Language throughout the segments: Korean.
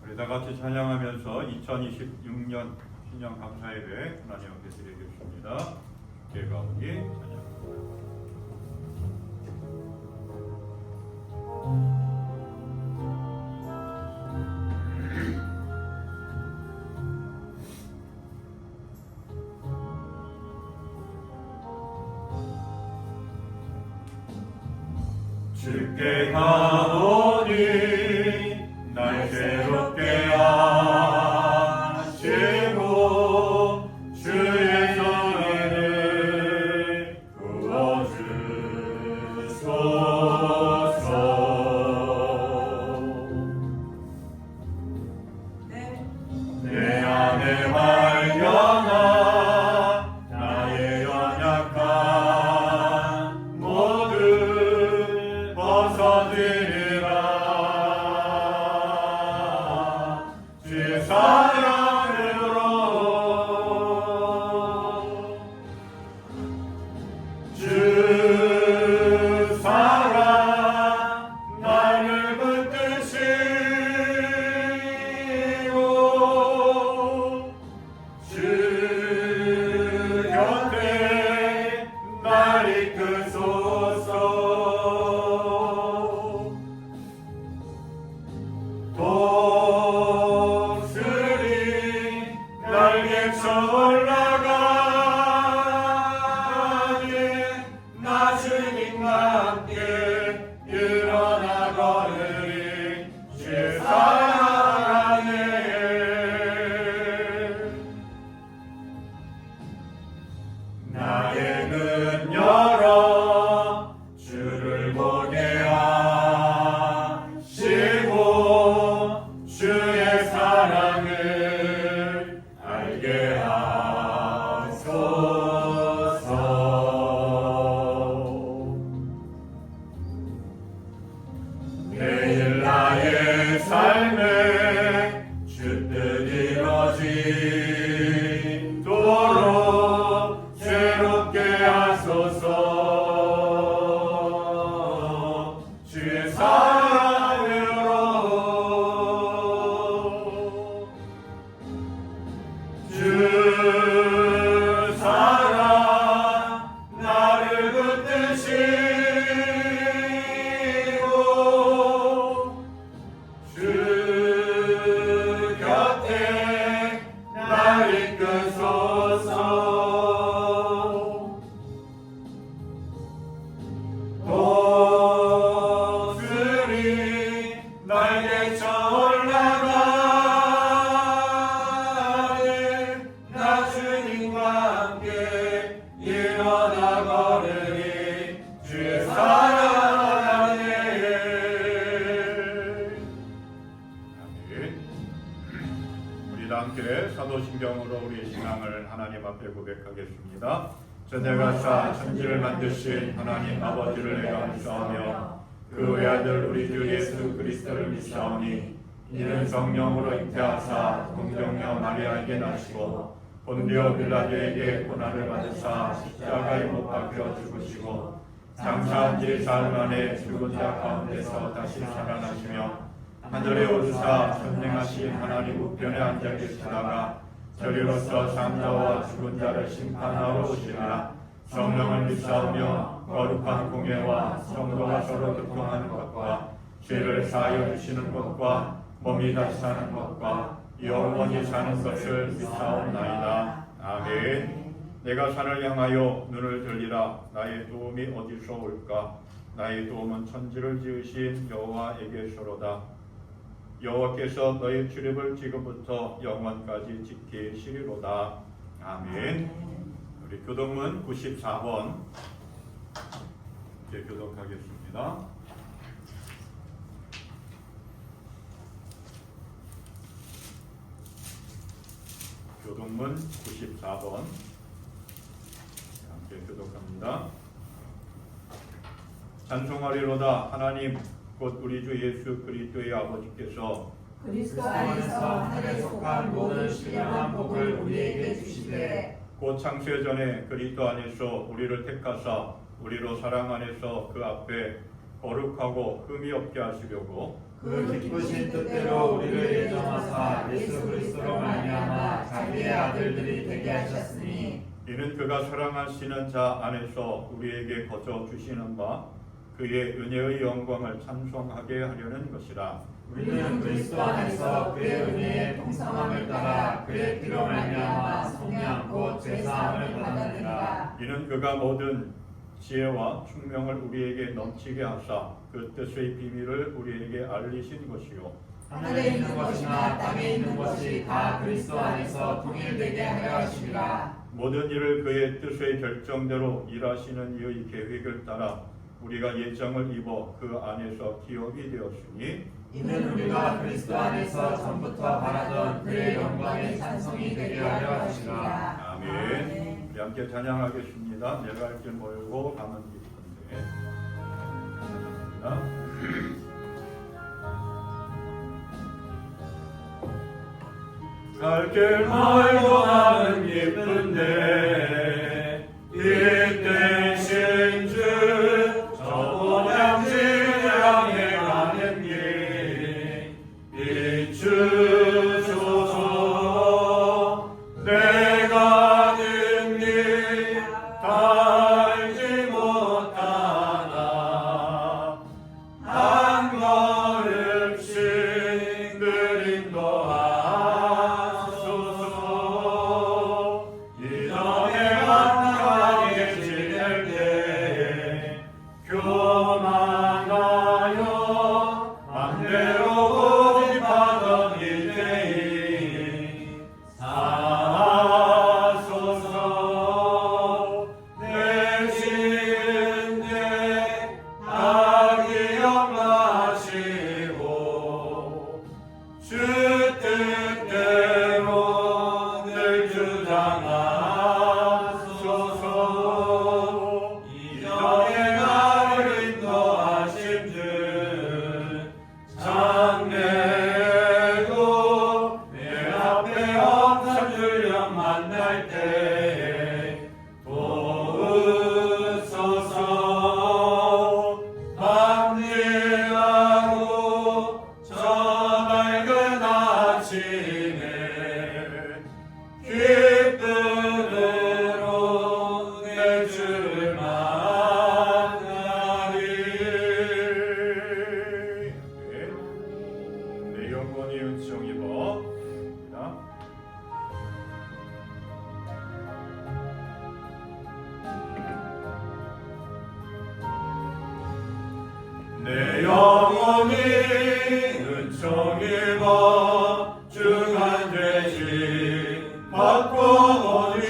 우리 다 같이 찬양하면서 2026년 신년 감사예배 하나님 앞에 드리겠습니다. 예가오니 찬양. 주께 가오니 날 새롭게 하시고 주의 성회를 부어주소서. 내 안에 발견한 나의 연약한 모든 벗어지리라. 주 사랑으로 주 사랑 나를 붙드시고 주 곁에 날 이끄소서. 독수리 날개쳐 올라가니 나 주님과 함께 일어나 걸으리. 주 사랑에 나의 눈 열어 주를 보게 하시고 주의 사랑을 알게 하소서. 매일 나의 삶에 주 뜻 이루어지도록 새롭게 하소서. 주의 사랑으로 주 사랑 나를 붙드시고 주 곁에 날 이끄소서. 독수리 날개쳐 올라가니 나 주님과 함께 일어나 걸으리. 주의 사랑 안에. 아멘. 우리 다 함께 사도신경으로 우리의 신앙을 하나님 앞에 고백하겠습니다. 전대가사 천지를 만드신 하나님 아버지를 내가 믿사오며 그 외아들 우리 주 예수 그리스도를 믿사오니 이는 성령으로 잉태하사 동정녀 마리아에게 나시고 본디오 빌라도에게 고난을 받으사 십자가에 못 박혀 죽으시고 장사한 지 사흘 만에 죽은 자 가운데서 다시 살아나시며 하늘에 오르사 전능하신 하나님 우편에 앉아 계시다가 저리로서 산자와 죽은 자를 심판하러 오시리라. 성령을 믿사오며 거룩한 공예와 성도가 서로 교통하는 것과 죄를 사하여 주시는 것과 몸이 다시 사는 것과 영원히 사는 것을 믿사옵나이다. 아멘. 내가 산을 향하여 눈을 들리라. 나의 도움이 어디서 올까? 나의 도움은 천지를 지으신 여호와에게서로다. 여호와께서 너의 출입을 지금부터 영원까지 지키시리로다. 아멘. 우리 교독문 94번 이제 교독하겠습니다. 교독문 94번 함께 교독합니다. 찬송하리로다. 하나님 곧 우리 주 예수 그리스도의 아버지께서 그리스도 안에서 하늘에 속한 모든 신령한 복을 우리에게 주시되 곧 창세 전에 그리스도 안에서 우리를 택하사 우리로 사랑 안에서 그 앞에 거룩하고 흠이 없게 하시려고 그 기쁘신 뜻대로 우리를 예정하사 예수 그리스도로 말미암아 자기의 아들들이 되게 하셨으니 이는 그가 사랑하시는 자 안에서 우리에게 거저 주시는 바 그의 은혜의 영광을 찬송하게 하려는 것이라. 우리는 그리스도 안에서 그의 은혜의 풍성함을 따라 그의 피로 말미암아 성령 곧 죄사함을 받았느니라. 이는 그가 모든 지혜와 총명을 우리에게 넘치게 하사 그 뜻의 비밀을 우리에게 알리신 것이요 하늘에 있는 것이나 땅에 있는 것이 다 그리스도 안에서 통일되게 하려 하심이라. 모든 일을 그의 뜻의 결정대로 일하시는 이의 계획을 따라 우리가 예정을 입어 그 안에서 기업이 되었으니 이는 우리가 그리스도 안에서 전부터 바라던 그의 영광의 찬송이 되게 하려 하시라. 아멘. 우리 함께 찬양하겠습니다. 내가 할 길 멀고 가는 길인데 갈 길 멀고 가는 기쁜데 이 대신 주 저 고향지를 향해 가는 길 비추소서. 내가 가는 길 알지 못하나 한 걸음씩 늘 인도하소서. 이전에 만나게 지낼 때 교만하여 맘대로 고집하던 일대이 사소서. 내 신데 다 기억하시고 주 뜻대로 늘 주장하소서. 이전에 나를 인도하신 주 장래도 내 앞에 없는 주령 만날 때 도우소서. 밤일하고 저 밝은 아침에 기쁨으로 내 주를 만나리. 내 영혼이 은총 입어. 내 영혼이 은총 입어 중한 죄짐 받고 오니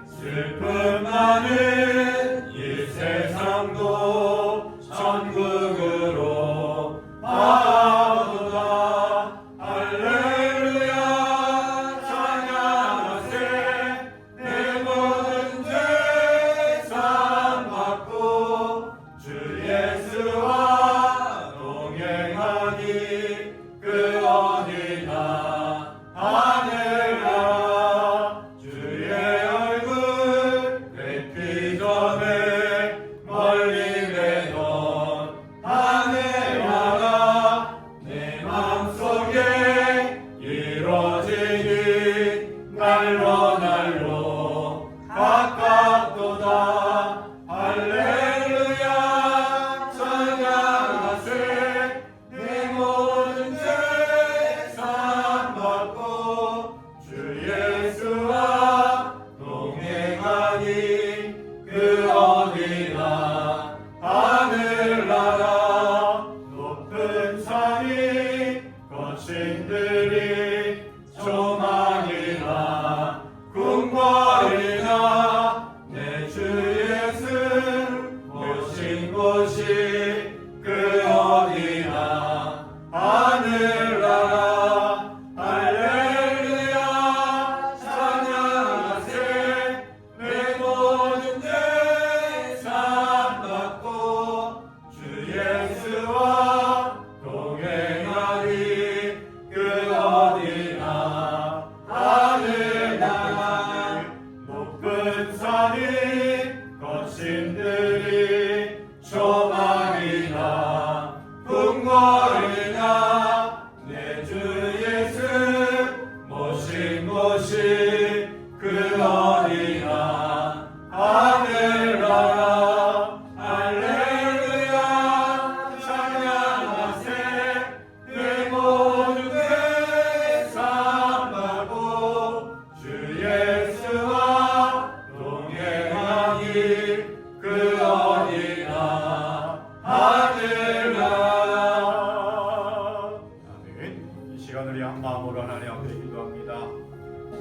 슬픔 많은 이 세상도 천국으로 가보다. 할렐루야 찬양하세. 내 모든 죄 사함받고 주 예수와 동행하니 그 어디나 하늘나라. 주의 얼굴 뵙기 전에 멀리 되던 하늘나라 내 마음속에 이루어지니 날로 날로 가깝도다. 할렐루야 찬양하세. 내 모든 죄 사함받고 주 예수와 동행하니 그 어디나 하늘나라. 높은 산이 거친 들이 조망이나 궁궐이나 내 주 예수 모신 곳이 그 어디나 하늘나라. 할렐루야 찬양하세. 내 모든 죄 사함받고 주 예수와 동행하니 그 어디나 시간을 위한 마음으로 하나님 앞에 기도합니다.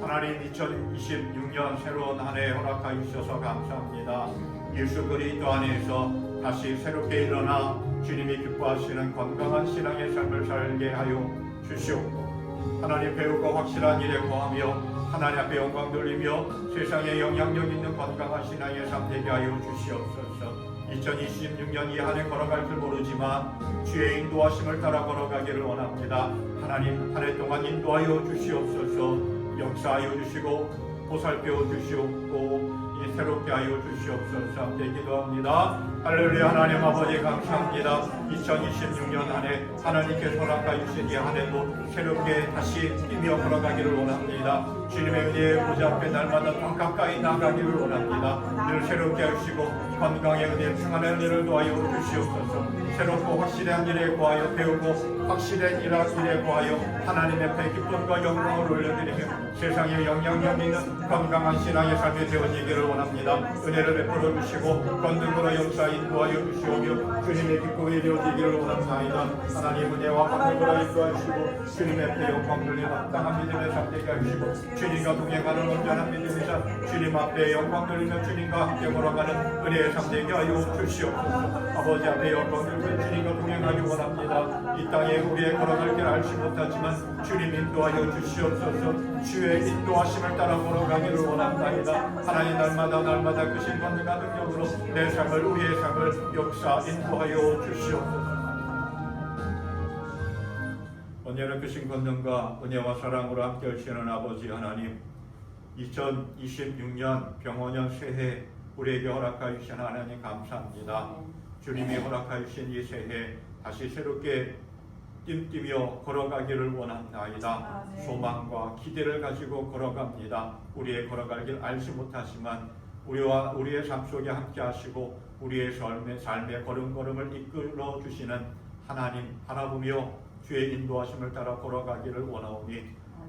하나님 2026년 새로운 한 해 허락하여 주셔서 감사합니다. 예수 그리스도 안에서 다시 새롭게 일어나 주님이 기뻐하시는 건강한 신앙의 삶을 살게 하여 주시옵고 하나님 배우고 확실한 일에 거하며 하나님 앞에 영광 돌리며 세상에 영향력 있는 건강한 신앙의 삶 되게 하여 주시옵소서. 2026년 이 한 해 걸어갈 줄 모르지만 주의 인도하심을 따라 걸어가기를 원합니다. 하나님 한 해 동안 인도하여 주시옵소서. 역사하여 주시고 보살펴 주시옵고 새롭게 하여 주시옵소서. 함께 기도합니다. 할렐루야. 하나님 아버지 감사합니다. 2026년 한 해 하나님께서 허락하여 주신 이 한 해도 새롭게 다시 뛰며 걸어가기를 원합니다. 주님의 은혜의 보좌 앞에 날마다 더 가까이 나가기를 원합니다. 늘 새롭게 하시고 건강의 은혜, 평안의 은혜를 도하여 주시옵소서. 새롭고 확실한 일에 구하여 배우고 확실한 일에 구하여 하나님 앞에 기쁨과 영광을 올려드리며 세상에 영향력 있는 건강한 신앙의 삶이 되어지기를 원합니다. 은혜를 베풀어 주시고 건능으로 역사 인도하여 주시오며 주님의 기쁨이 이루어지기를 원합니다. 하나님 은혜와 건능으로 인도하시고 주님 앞에 영광 돌리는 합당한 믿음의 삶 되게 하시고 주님과 동행하는 온전한 믿음의 삶, 주님 앞에 영광 돌리며 주님과 함께 걸어가는 은혜의 삶 되게 하여 주시옵소서. 아버지 앞에 영광 돌리며 주님과 동행하기 원합니다. 이 땅에 우리의 걸어갈 길 알지 못하지만 주님 인도하여 주시옵소서. 주의 인도하심을 따라 걸어가기를 원합니다. 하나님 날마다 크신 권능과 능력으로 내 삶을 우리의 삶을 역사 인도하여 주시옵소서. 언제나 크신 권능과 은혜와 사랑으로 함께 하시는 아버지 하나님, 2026년 병원년 새해 우리에게 허락하여 주신 하나님 감사합니다. 주님이 허락하여 주신 이 새해 다시 새롭게 띵뛰며 걸어가기를 원합니다. 소망과 기대를 가지고 걸어갑니다. 우리의 걸어갈 길 알지 못하지만 우리와 우리의 삶 속에 함께 하시고 우리의 삶의 걸음걸음을 이끌어 주시는 하나님 바라보며 주의 인도하심을 따라 걸어가기를 원하오니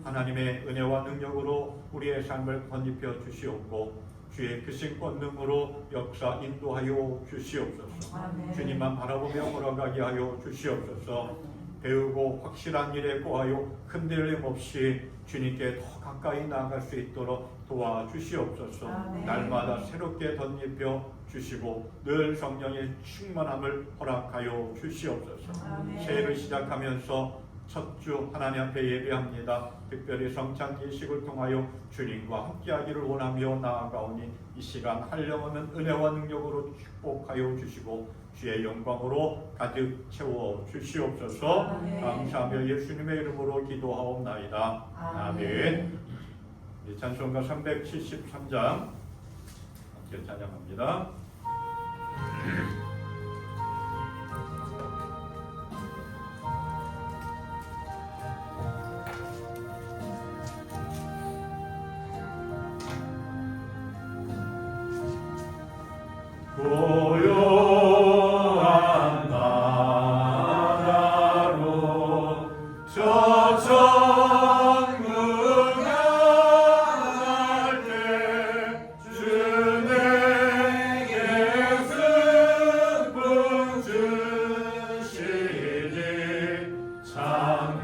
하나님의 은혜와 능력으로 우리의 삶을 건립해 주시옵고 주의 크신 권능으로 역사 인도하여 주시옵소서. 주님만 바라보며 걸어가게 하여 주시옵소서. 배우고 확실한 일에 구하여 흔들림 없이 주님께 더 가까이 나아갈 수 있도록 도와주시옵소서. 날마다 새롭게 덧입혀 주시고 늘 성령의 충만함을 허락하여 주시옵소서. 새해를 시작하면서 첫 주 하나님 앞에 예배합니다. 특별히 성찬 예식을 통하여 주님과 함께하기를 원하며 나아가오니 이 시간 한량없는 은혜와 능력으로 축복하여 주시고 주의 영광으로 가득 채워 주시옵소서. 감사하며 예수님의 이름으로 기도하옵나이다. 아멘. 찬송가 373장 함께 찬양합니다. 고요한 바다로 저 천국 향할 때 주 내게 슬픔 주시니 참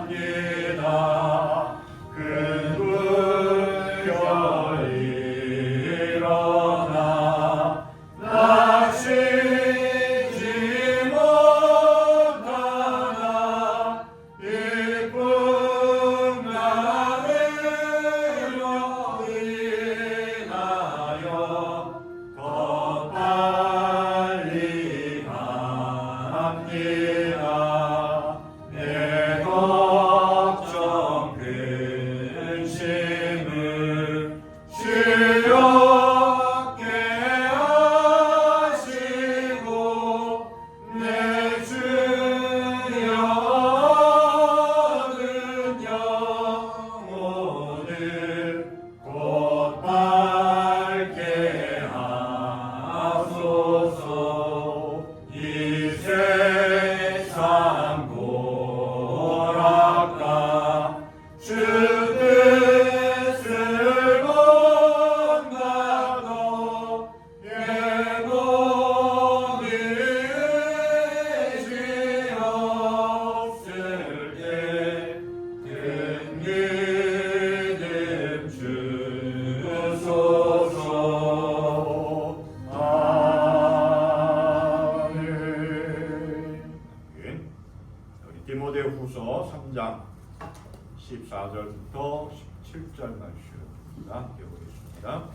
감사합니다. 큰 불결이 이 세상 디모데후서 3장 14절부터 17절 말씀입니다. 함께 보겠습니다.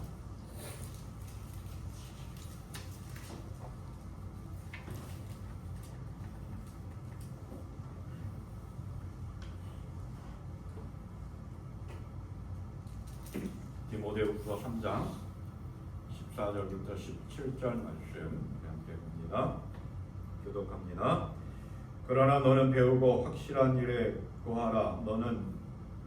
디모데후서 3장 14절부터 17절 말씀 함께 봅니다. 교독합니다. 그러나 너는 배우고 확실한 일에 구하라. 너는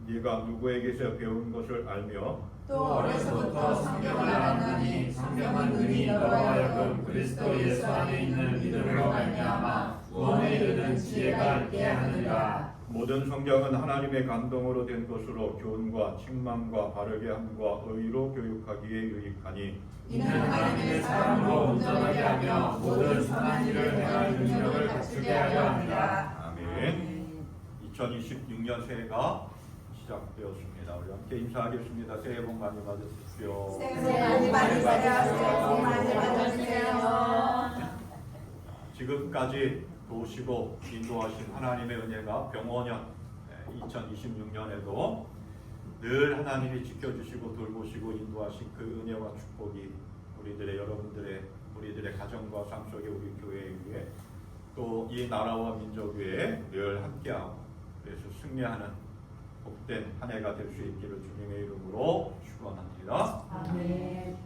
네가 누구에게서 배운 것을 알며 또 어려서부터 성경을 알았나니 성경은 능히 너로 하여금 그리스도 예수 안에 있는 믿음으로 말미암아 구원에 이르는 지혜가 있게 하느니라. 모든 성경은 하나님의 감동으로 된 것으로 교훈과 책망과 바르게 함과 의로 교육하기에 유익하니 이는 하나님의 사람으로 온전하게 하며 모든 선한 일을 행할 능력을 갖추게 하려 합니다. 아멘. 2026년 새해가 시작되었습니다. 우리 함께 인사하겠습니다. 새해 복 많이 받으십시오. 새해 많이 받으세요. 복 많이 받으세요. 지금까지 도우시고 인도하신 하나님의 은혜가 병원년 2026년에도 늘 하나님이 지켜주시고 돌보시고 인도하신 그 은혜와 축복이 우리들의 가정과 삶 속에 우리 교회 위에 또 이 나라와 민족 위에 늘 함께하고 그래서 승리하는 복된 한 해가 될 수 있기를 주님의 이름으로 축원합니다. 아멘.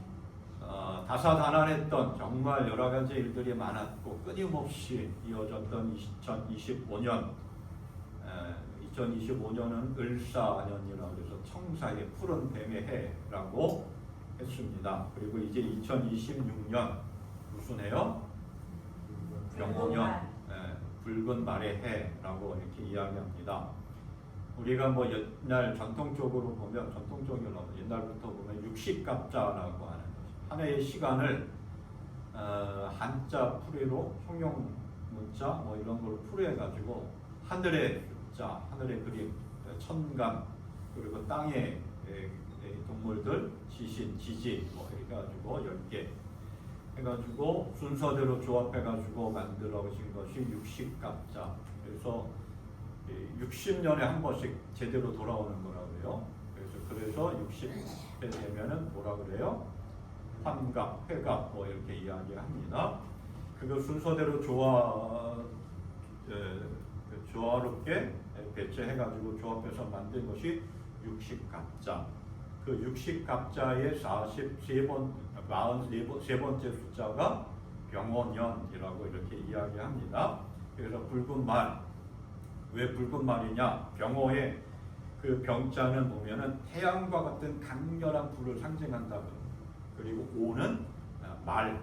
다사다난했던 정말 여러 가지 일들이 많았고 끊임없이 이어졌던 2025년 2025년은 을사년이라고 해서 청사의 푸른 뱀의 해라고 했습니다. 그리고 이제 2026년 무슨 해요? 병원년, 붉은 말의 해라고 이렇게 이야기합니다. 우리가 뭐 옛날 전통적으로 옛날부터 보면 육식갑자라고 하는 한 해의 시간을 한자 풀이로 형용 문자 뭐 이런 걸 풀이해가지고 하늘의 숫자, 하늘의 그림, 천간 그리고 땅의 동물들, 지신, 지지 뭐 이렇게 가지고 10개 해가지고 순서대로 조합해가지고 만들어진 것이 육식갑자. 그래서 60년에 한 번씩 제대로 돌아오는 거라고요. 그래서 60대 되면은 뭐라 그래요? 환갑, 회갑 뭐 이렇게 이야기합니다. 그거 순서대로 조화롭게 배치해가지고 조합해서 만든 것이 육식갑자. 그 육식갑자의 43번째 숫자가 병원년이라고 이렇게 이야기합니다. 그래서 붉은 말, 왜 붉은 말이냐? 병호의 그 병자는 보면은 태양과 같은 강렬한 불을 상징한다고. 그리고 오는 말,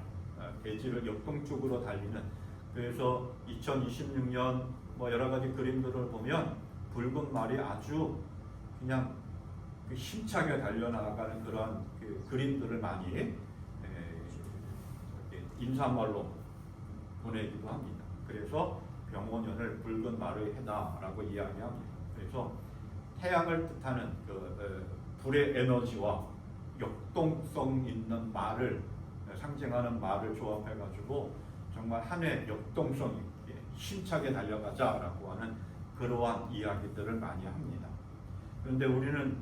대지를 역동적으로 달리는. 그래서 2026년 뭐 여러 가지 그림들을 보면 붉은 말이 아주 그냥 그 힘차게 달려나가는 그런 그 그림들을 많이 인사말로 보내기도 합니다. 그래서 병원년을 붉은 말의 해다라고 이야기합니다. 그래서 태양을 뜻하는 그 불의 에너지와 역동성 있는 말을 상징하는 말을 조합해가지고 정말 한 해 역동성 있게 힘차게 달려가자라고 하는 그러한 이야기들을 많이 합니다. 그런데 우리는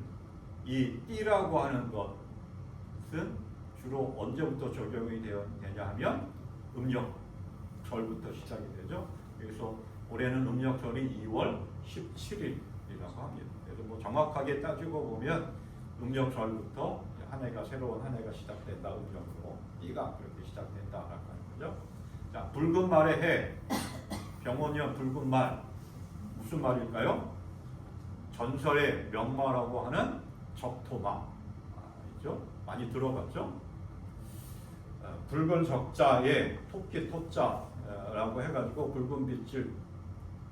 이 띠라고 하는 것은 주로 언제부터 적용이 되냐 하면 음력절부터 시작이 되죠. 그래서 올해는 음력절이 2월 17일이라고 합니다. 그래서 뭐 정확하게 따지고 보면 음력절부터 한 해가 새로운 한 해가 시작된다. 음력으로 띠가 그렇게 시작된다라고 하는 거죠. 자, 붉은 말의 해, 병원년 붉은 말 무슨 말일까요? 전설의 명마라고 하는 적토마, 있죠? 많이 들어봤죠? 붉은 적자에 토끼 토자라고 해가지고 붉은 빛을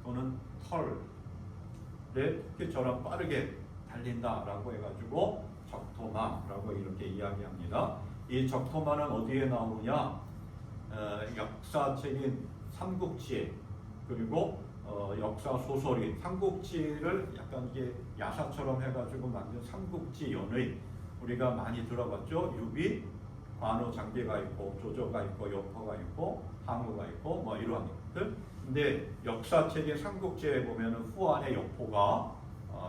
도는 털에 토끼처럼 빠르게 달린다라고 해가지고 적토마라고 이렇게 이야기합니다. 이 적토마는 어디에 나오느냐? 역사책인 삼국지에 그리고 역사 소설인 삼국지를 약간 이게 야사처럼 해가지고 만든 삼국지 연의 우리가 많이 들어봤죠. 유비, 관우, 장비가 있고 조조가 있고 여포가 있고 항우가 있고 뭐 이런 것들. 근데 역사책의 삼국지에 보면은 후한의 여포가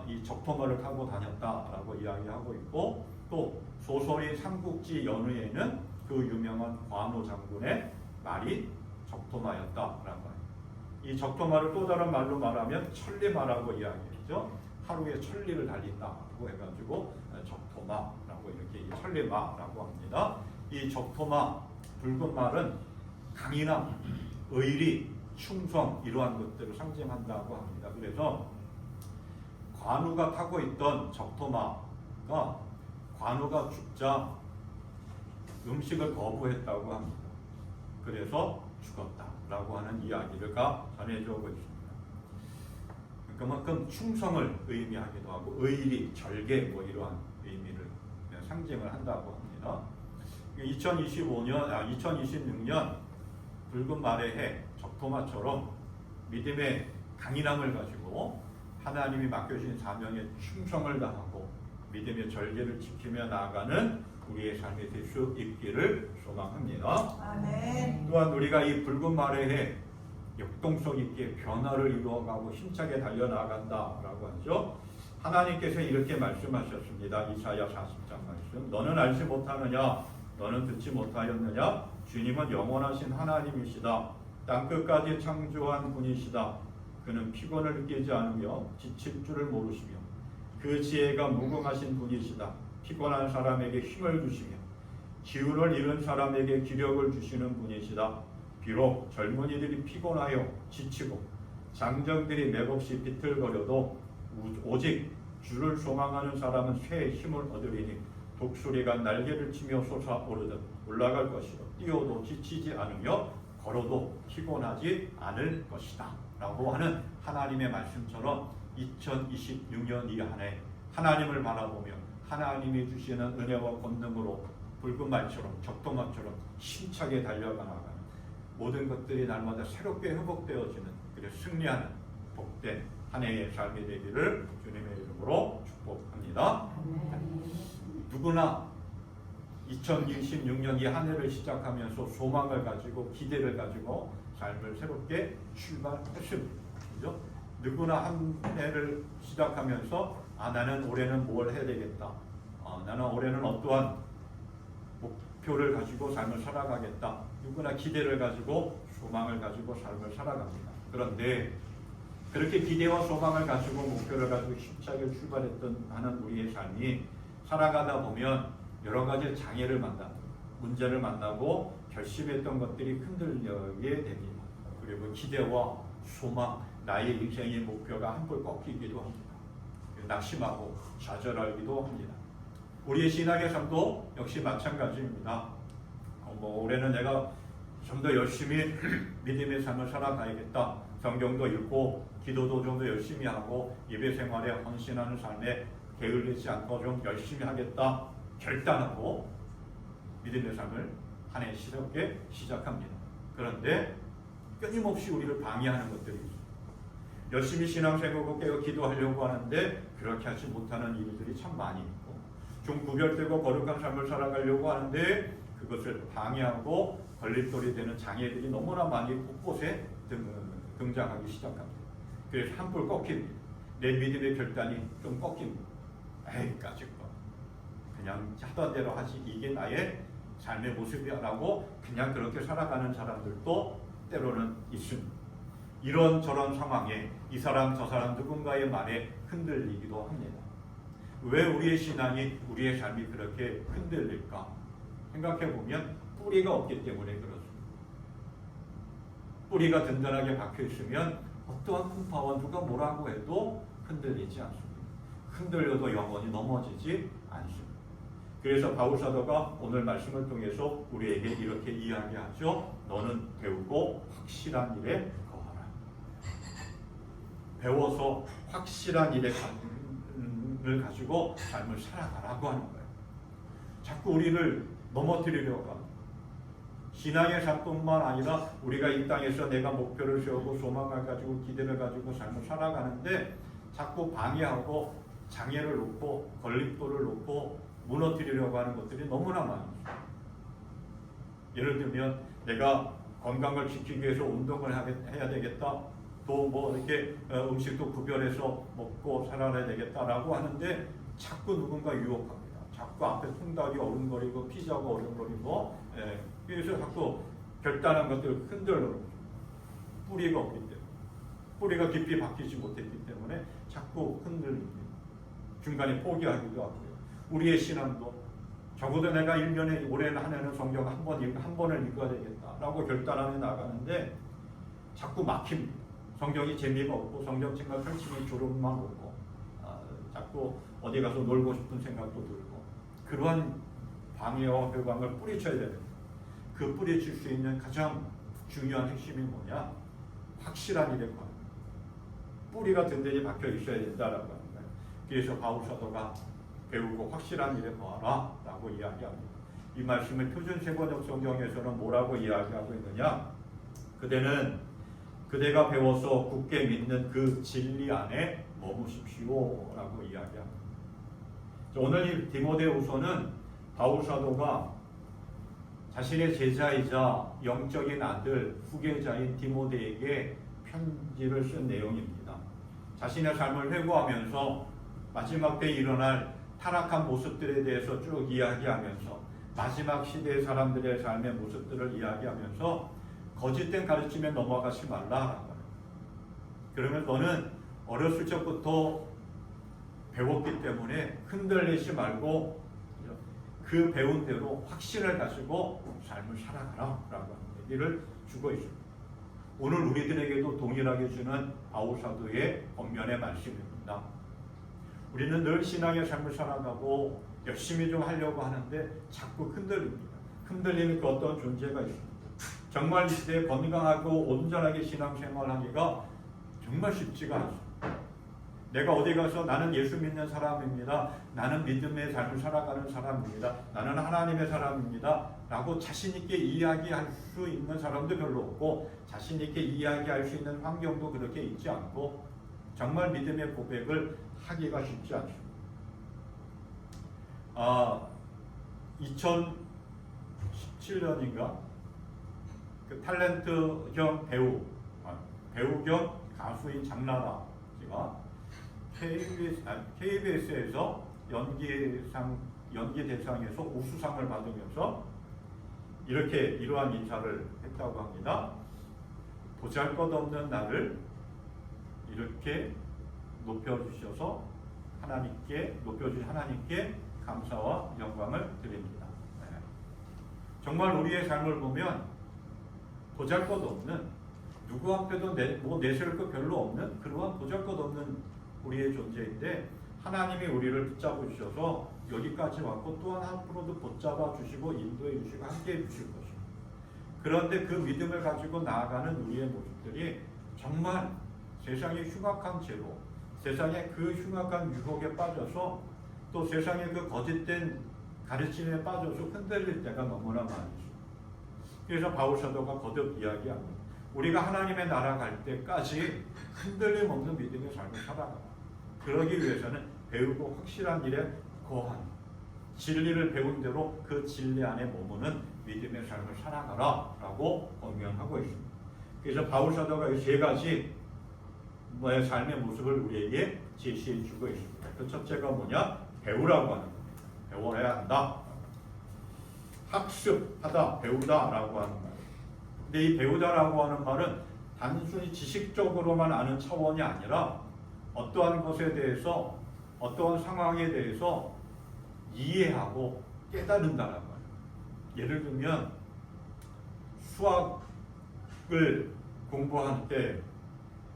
이 적토마를 타고 다녔다라고 이야기하고 있고, 또 소설인 삼국지 연의에는 그 유명한 관우 장군의 말이 적토마였다라고 해요. 이 적토마를 또 다른 말로 말하면 천리마라고 이야기했죠. 하루에 천리를 달린다고 해가지고 적토마라고 이렇게 이 천리마라고 합니다. 이 적토마 붉은 말은 강인함, 의리, 충성 이러한 것들을 상징한다고 합니다. 그래서 관우가 타고 있던 적토마가 관우가 죽자 음식을 거부했다고 합니다. 그래서 죽었다라고 하는 이야기가 전해져 오고 있습니다. 그만큼 충성을 의미하기도 하고 의리, 절개 뭐 이러한 의미를 상징을 한다고 합니다. 2026년 붉은 말의 해 적토마처럼 믿음의 강인함을 가지고 하나님이 맡겨주신 사명에 충성을 다하고 믿음의 절개를 지키며 나아가는 우리의 삶이 될 수 있기를 소망합니다. 아멘. 또한 우리가 이 붉은 말의 해 역동성 있게 변화를 이루어가고 힘차게 달려나간다라고 하죠. 하나님께서 이렇게 말씀하셨습니다. 이사야 40장 말씀. 너는 알지 못하느냐? 너는 듣지 못하였느냐? 주님은 영원하신 하나님이시다. 땅끝까지 창조한 분이시다. 그는 피곤을 느끼지 않으며 지칠 줄을 모르시며 그 지혜가 무궁하신 분이시다. 피곤한 사람에게 힘을 주시며 기운을 잃은 사람에게 기력을 주시는 분이시다. 비록 젊은이들이 피곤하여 지치고 장정들이 맥없이 비틀거려도 오직 주를 소망하는 사람은 새 힘을 얻으리니 독수리가 날개를 치며 솟아오르듯 올라갈 것이요 뛰어도 지치지 않으며 걸어도 피곤하지 않을 것이다 라고 하는 하나님의 말씀처럼 2026년 이 한 해 하나님을 바라보며 하나님이 주시는 은혜와 권능으로 붉은 말처럼 적토마처럼 힘차게 달려가나가는 모든 것들이 날마다 새롭게 회복되어지는 그래서 승리하는 복된 한 해의 삶이 되기를 주님의 이름으로 축복합니다. 누구나 2026년 이 한 해를 시작하면서 소망을 가지고 기대를 가지고 삶을 새롭게 출발했습니다. 그죠? 누구나 한 해를 시작하면서 나는 올해는 뭘 해야 되겠다. 나는 올해는 어떠한 목표를 가지고 삶을 살아가겠다. 누구나 기대를 가지고 소망을 가지고 삶을 살아갑니다. 그런데 그렇게 기대와 소망을 가지고 목표를 가지고 힘차게 출발했던 하는 우리의 삶이 살아가다 보면 여러 가지 장애를 만나고 문제를 만나고 결심했던 것들이 흔들리게 됩니다. 그리고 기대와 소망, 나의 인생의 목표가 한풀 꺾이기도 합니다. 낙심하고 좌절하기도 합니다. 우리의 신앙의 삶도 역시 마찬가지입니다. 올해는 내가 좀 더 열심히 믿음의 삶을 살아가야겠다. 성경도 읽고 기도도 좀 더 열심히 하고 예배 생활에 헌신하는 삶에 게을리지 않고 좀 열심히 하겠다. 결단하고 믿음의 삶을 한 해 새롭게 시작합니다. 그런데 끊임없이 우리를 방해하는 것들이 있습니다. 열심히 신앙생활을 깨고 기도하려고 하는데 그렇게 하지 못하는 일들이 참 많이 있고 좀 구별되고 거룩한 삶을 살아가려고 하는데 그것을 방해하고 걸림돌이 되는 장애들이 너무나 많이 곳곳에 등장하기 시작합니다. 그래서 한풀 꺾입니다. 내 믿음의 결단이 좀 꺾입니다. 에이까짓 거 그냥 하던 대로 하지 이게 나의 삶의 모습이야라고 그냥 그렇게 살아가는 사람들도 때로는 있습니다. 이런 저런 상황에 이 사람 저 사람 누군가의 말에 흔들리기도 합니다. 왜 우리의 신앙이 우리의 삶이 그렇게 흔들릴까? 생각해 보면 뿌리가 없기 때문에 그렇습니다. 뿌리가 든든하게 박혀 있으면 어떠한 풍파와 누가 뭐라고 해도 흔들리지 않습니다. 흔들려도 영원히 넘어지지 않습니다. 그래서 바울 사도가 오늘 말씀을 통해서 우리에게 이렇게 이야기하죠. 너는 배우고 확실한 일에 거하라. 배워서 확실한 일에 을 가지고 삶을 살아가라고 하는 거예요. 자꾸 우리를 넘어뜨리려고 합니다. 신앙의 삶뿐만 아니라 우리가 이 땅에서 내가 목표를 세우고 소망을 가지고 기대를 가지고 삶을 살아가는데 자꾸 방해하고 장애를 놓고 걸림돌을 놓고 무너뜨리려고 하는 것들이 너무나 많습니다. 예를 들면 내가 건강을 지키기 위해서 운동을 해야 되겠다. 또 뭐 이렇게 음식도 구별해서 먹고 살아야 되겠다라고 하는데 자꾸 누군가 유혹합니다. 자꾸 앞에 통닭이 어른거리고 피자가 어른거리고 그래서 자꾸 결단한 것들을 흔들어 뿌리가 없기 때문에 뿌리가 깊이 박히지 못했기 때문에 자꾸 흔들립니다. 중간에 포기하기도 하고요. 우리의 신앙도 적어도 내가 1년에 올해 한 해는 성경 한 번을 읽어야 되겠다라고 결단하며 나가는데 자꾸 막힙니다. 성경이 재미가 없고 성경책만 펼치면 졸음만 오고 자꾸 어디 가서 놀고 싶은 생각도 들고 그러한 방해와 회방을 뿌리쳐야 됩니다. 그 뿌리칠 수 있는 가장 중요한 핵심이 뭐냐? 확실한 일에 관한 뿌리가 든든히 박혀 있어야 된다라고 하는 거예요. 그래서 바울 사도가 배우고 확실한 일에 거하라 라고 이야기합니다. 이 말씀을 표준 세번역 성경에서는 뭐라고 이야기하고 있느냐? 그대가 배워서 굳게 믿는 그 진리 안에 머무십시오 라고 이야기합니다. 오늘 이 디모데후서는 바울 사도가 자신의 제자이자 영적인 아들 후계자인 디모데에게 편지를 쓴 내용입니다. 자신의 삶을 회고하면서 마지막 때 일어날 타락한 모습들에 대해서 쭉 이야기하면서 마지막 시대의 사람들의 삶의 모습들을 이야기하면서 거짓된 가르침에 넘어가지 말라라고. 그러면 너는 어렸을 적부터 배웠기 때문에 흔들리지 말고 그 배운 대로 확신을 가지고 삶을 살아가라 라고 하는 얘기를 주고 있습니다. 오늘 우리들에게도 동일하게 주는 바울 사도의 권면의 말씀입니다. 우리는 늘 신앙의 삶을 살아가고 열심히 좀 하려고 하는데 자꾸 흔들립니다. 흔들리는 그 어떤 존재가 있습니다. 정말 이 시대에 건강하고 온전하게 신앙생활하기가 정말 쉽지가 않습니다. 내가 어디 가서 나는 예수 믿는 사람입니다. 나는 믿음의 삶을 살아가는 사람입니다. 나는 하나님의 사람입니다. 라고 자신 있게 이야기할 수 있는 사람도 별로 없고 자신 있게 이야기할 수 있는 환경도 그렇게 있지 않고 정말 믿음의 고백을 하기가 쉽지 않습니다. 2017년인가 그 탤런트 겸 배우 겸 가수인 장나라 씨가 KBS에서 연기 대상에서 우수상을 받으면서 이러한 인사를 했다고 합니다. 보잘것없는 나를 이렇게 높여주신 하나님께 감사와 영광을 드립니다. 정말 우리의 삶을 보면 보잘것없는 누구 앞에도 내세울 것 별로 없는 그러한 보잘것없는 우리의 존재인데 하나님이 우리를 붙잡아 주셔서 여기까지 왔고 또한 앞으로도 붙잡아 주시고 인도해 주시고 함께 해 주실 것입니다. 그런데 그 믿음을 가지고 나아가는 우리의 모습들이 정말 세상의 흉악한 죄로 세상의 그 흉악한 유혹에 빠져서 또 세상의 그 거짓된 가르침에 빠져서 흔들릴 때가 너무나 많이 있습니다. 그래서 바울 사도가 거듭 이야기합니다. 우리가 하나님의 나라 갈 때까지 흔들림 없는 믿음의 삶을 살아가라. 그러기 위해서는 배우고 확실한 일에 거한 진리를 배운 대로 그 진리 안에 머무는 믿음의 삶을 살아가라 라고 권면하고 있습니다. 그래서 바울 사도가 이 세 가지 삶의 모습을 우리에게 제시해 주고 있습니다. 그 첫째가 뭐냐? 배우라고 하는 겁니다. 배워야 한다. 학습하다, 배우다라고 하는 말. 근데 이 배우다라고 하는 말은 단순히 지식적으로만 아는 차원이 아니라 어떠한 것에 대해서 어떠한 상황에 대해서 이해하고 깨달은다라는 거예요. 예를 들면 수학을 공부할 때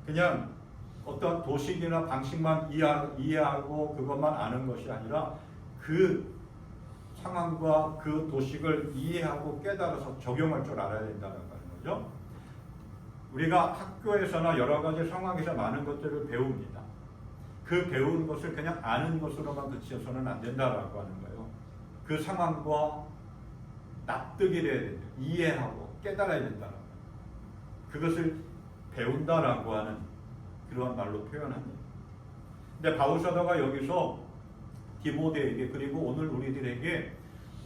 그냥 어떤 도식이나 방식만 이해하고 그것만 아는 것이 아니라 그 상황과 그 도식을 이해하고 깨달아서 적용할 줄 알아야 된다는 거죠. 우리가 학교에서나 여러 가지 상황에서 많은 것들을 배웁니다. 그 배운 것을 그냥 아는 것으로만 그치서는 안 된다라고 하는 거예요. 그 상황과 납득이 돼야 된다. 이해하고 깨달아야 된다는 거예요. 그것을 배운다라고 하는 그러한 말로 표현합니다. 근데 바울 사도가 여기서 디모데에게 그리고 오늘 우리들에게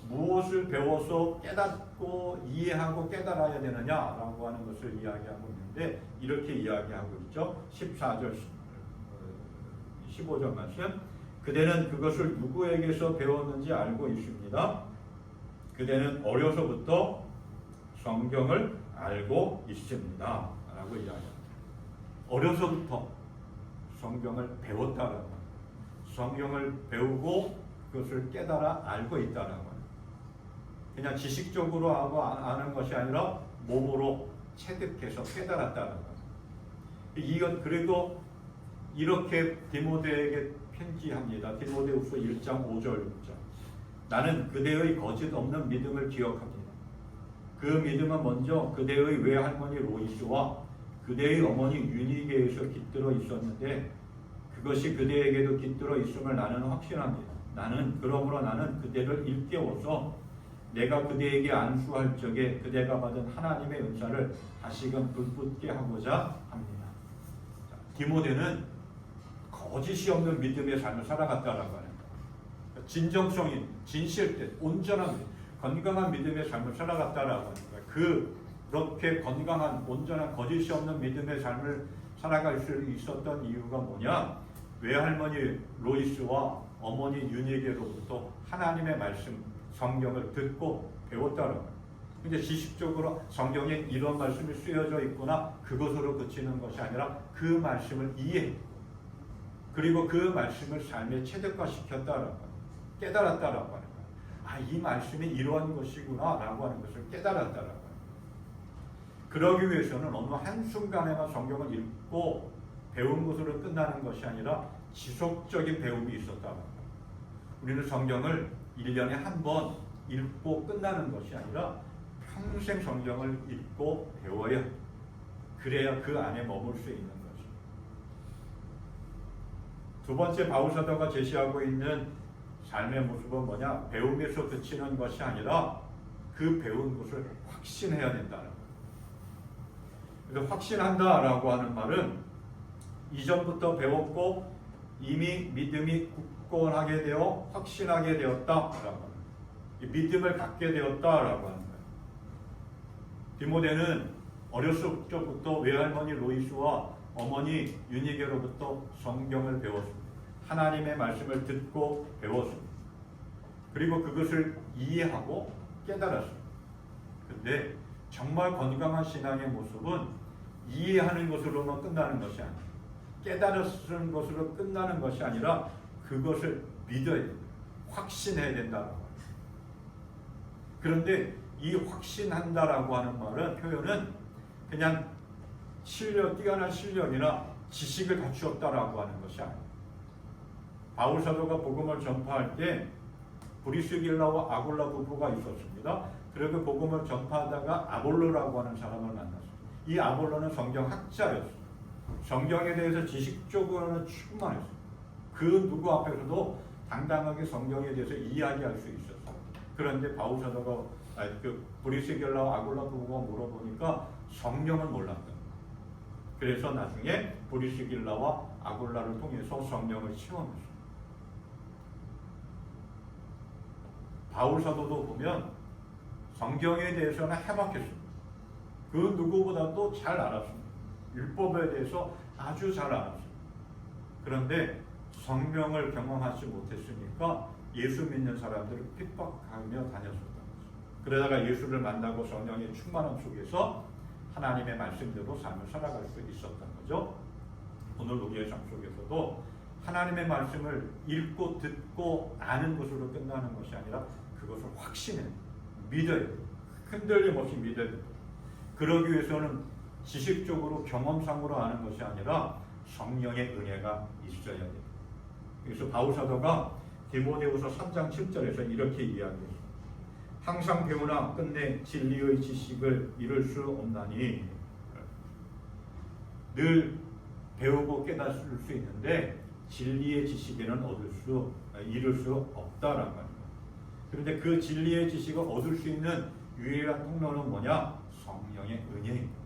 무엇을 배워서 깨닫고 이해하고 깨달아야 되느냐라고 하는 것을 이야기하고 있는데 이렇게 이야기하고 있죠. 14절 15절 말씀. 그대는 그것을 누구에게서 배웠는지 알고 있습니다. 그대는 어려서부터 성경을 알고 있습니다. 라고 이야기합니다. 어려서부터 성경을 배웠다라고, 성경을 배우고 그것을 깨달아 알고 있다라고. 그냥 지식적으로 하고 아는 것이 아니라 몸으로 체득해서 깨달았다라고. 이것 그래도 이렇게 디모데에게 편지합니다. 디모데후서 1장 5절 6절. 나는 그대의 거짓 없는 믿음을 기억합니다. 그 믿음은 먼저 그대의 외할머니 로이스와 그대의 어머니 유니게에서 깃들어 있었는데 그것이 그대에게도 깃들어 있음을 나는 확신합니다. 그러므로 나는 그대를 일깨워서 내가 그대에게 안수할 적에 그대가 받은 하나님의 은사를 다시금 불붙게 하고자 합니다. 자, 디모데는 거짓이 없는 믿음의 삶을 살아갔다라고 하는 거예요. 진정성이 진실된 온전한 건강한 믿음의 삶을 살아갔다라고 하는 거예요. 그렇게 건강한 온전한 거짓이 없는 믿음의 삶을 살아갈 수 있었던 이유가 뭐냐? 외할머니 로이스와 어머니 유니게로부터 하나님의 말씀 성경을 듣고 배웠다라고. 근데 지식적으로 성경에 이런 말씀이 쓰여져 있구나 그것으로 그치는 것이 아니라 그 말씀을 이해 그리고 그 말씀을 삶에 체득화시켰다라고 깨달았다라고 하는 거예요. 아, 이 말씀이 이러한 것이구나라고 하는 것을 깨달았다라고 하는 거예요. 그러기 위해서는 어느 한순간에만 성경을 읽고 배운 것으로 끝나는 것이 아니라 지속적인 배움이 있었다라고 해요. 우리는 성경을 1년에 한 번 읽고 끝나는 것이 아니라 평생 성경을 읽고 배워야 그래야 그 안에 머물 수 있는 것이. 두 번째 바울사도가 제시하고 있는 삶의 모습은 뭐냐? 배움에서 그치는 것이 아니라 그 배운 것을 확신해야 된다는 거예요. 그래서 확신한다라고 하는 말은 이전부터 배웠고 이미 믿음이 굳건하게 되어 확신하게 되었다라고 합니다. 믿음을 갖게 되었다라고 하는 거예요. 디모데는 어렸을 적부터 외할머니 로이스와 어머니 유니게로부터 성경을 배웠습니다. 하나님의 말씀을 듣고 배웠습니다. 그리고 그것을 이해하고 깨달았습니다. 그런데 정말 건강한 신앙의 모습은 이해하는 것으로만 끝나는 것이 아니에요. 깨달았는 것으로 끝나는 것이 아니라 그것을 믿어야 됩니다. 확신해야 된다라고 합니다. 그런데 이 확신한다라고 하는 말은 표현은 그냥 뛰어난 실력이나 지식을 갖추었다라고 하는 것이 아니에요. 바울 사도가 복음을 전파할 때 브리스길라와 아굴라 부부가 있었습니다. 그리고 복음을 전파하다가 아볼로라고 하는 사람을 만났습니다. 이 아볼로는 성경학자였습니다. 성경에 대해서 지식적으로는 충만했어요. 그 누구 앞에서도 당당하게 성경에 대해서 이야기할 수 있었어요. 그런데 바울 사도가 브리스길라와 아굴라 부부가 물어보니까 성령을 몰랐다. 그래서 나중에 브리스길라와 아굴라를 통해서 성령을 체험했어요. 바울 사도도 보면 성경에 대해서는 해박했습니다. 그 누구보다도 잘 알았습니다. 율법에 대해서 아주 잘 알았습니다. 그런데 성령을 경험하지 못했으니까 예수 믿는 사람들을 핍박하며 다녔었던 거죠. 그러다가 예수를 만나고 성령의 충만함 속에서 하나님의 말씀대로 삶을 살아갈 수 있었던 거죠. 오늘 우리의 삶 속에서도 하나님의 말씀을 읽고 듣고 아는 것으로 끝나는 것이 아니라 그것을 확신해 믿어야 돼요. 흔들림 없이 믿어야 돼요. 그러기 위해서는 지식적으로 경험상으로 아는 것이 아니라 성령의 은혜가 있어야 돼요. 그래서 바울 사도가 디모데후서 3장 7절에서 이렇게 이야기했습니다. 항상 배우나 끝내 진리의 지식을 이룰 수 없나니. 늘 배우고 깨달을 수 있는데 진리의 지식에는 이룰 수 없다라는 겁니다. 그런데 그 진리의 지식을 얻을 수 있는 유일한 통로는 뭐냐? 성령의 은혜입니다.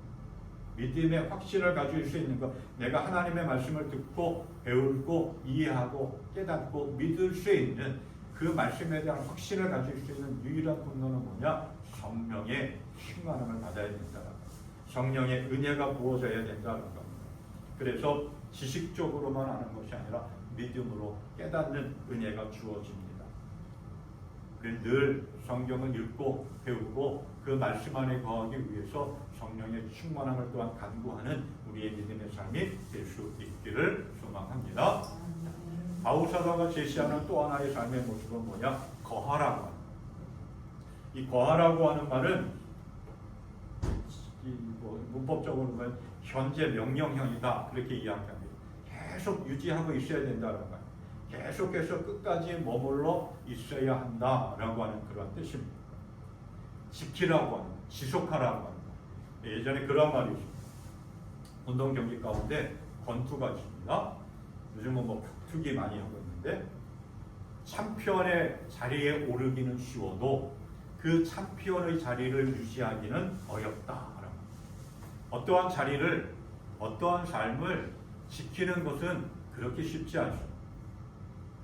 믿음의 확신을 가질 수 있는 것, 내가 하나님의 말씀을 듣고 배우고 이해하고 깨닫고 믿을 수 있는 그 말씀에 대한 확신을 가질 수 있는 유일한 통로는 뭐냐? 성령의 충만함을 받아야 된다는 거. 성령의 은혜가 부어져야 된다는 겁니다. 그래서 지식적으로만 하는 것이 아니라 믿음으로 깨닫는 은혜가 주어집니다. 우리는 늘 성경을 읽고 배우고 그 말씀 안에 거하기 위해서 성령의 충만함을 또한 간구하는 우리의 믿음의 삶이 될 수 있기를 소망합니다. 바울사도가 제시하는 또 하나의 삶의 모습은 뭐냐? 거하라고 하는 이 거하라고 하는 말은 문법적으로 보면 현재 명령형이다 그렇게 이야기합니다. 계속 유지하고 있어야 된다는 거예요. 계속해서 끝까지 머물러 있어야 한다라고 하는 그런 뜻입니다. 지키라고 하는, 지속하라고 하는 거. 예전에 그런 말이 있습니다. 운동 경기 가운데 권투가 있습니다. 요즘은 뭐 격투기 많이 하고 있는데 챔피언의 자리에 오르기는 쉬워도 그 챔피언의 자리를 유지하기는 어렵다. 어떠한 자리를, 어떠한 삶을 지키는 것은 그렇게 쉽지 않습니다.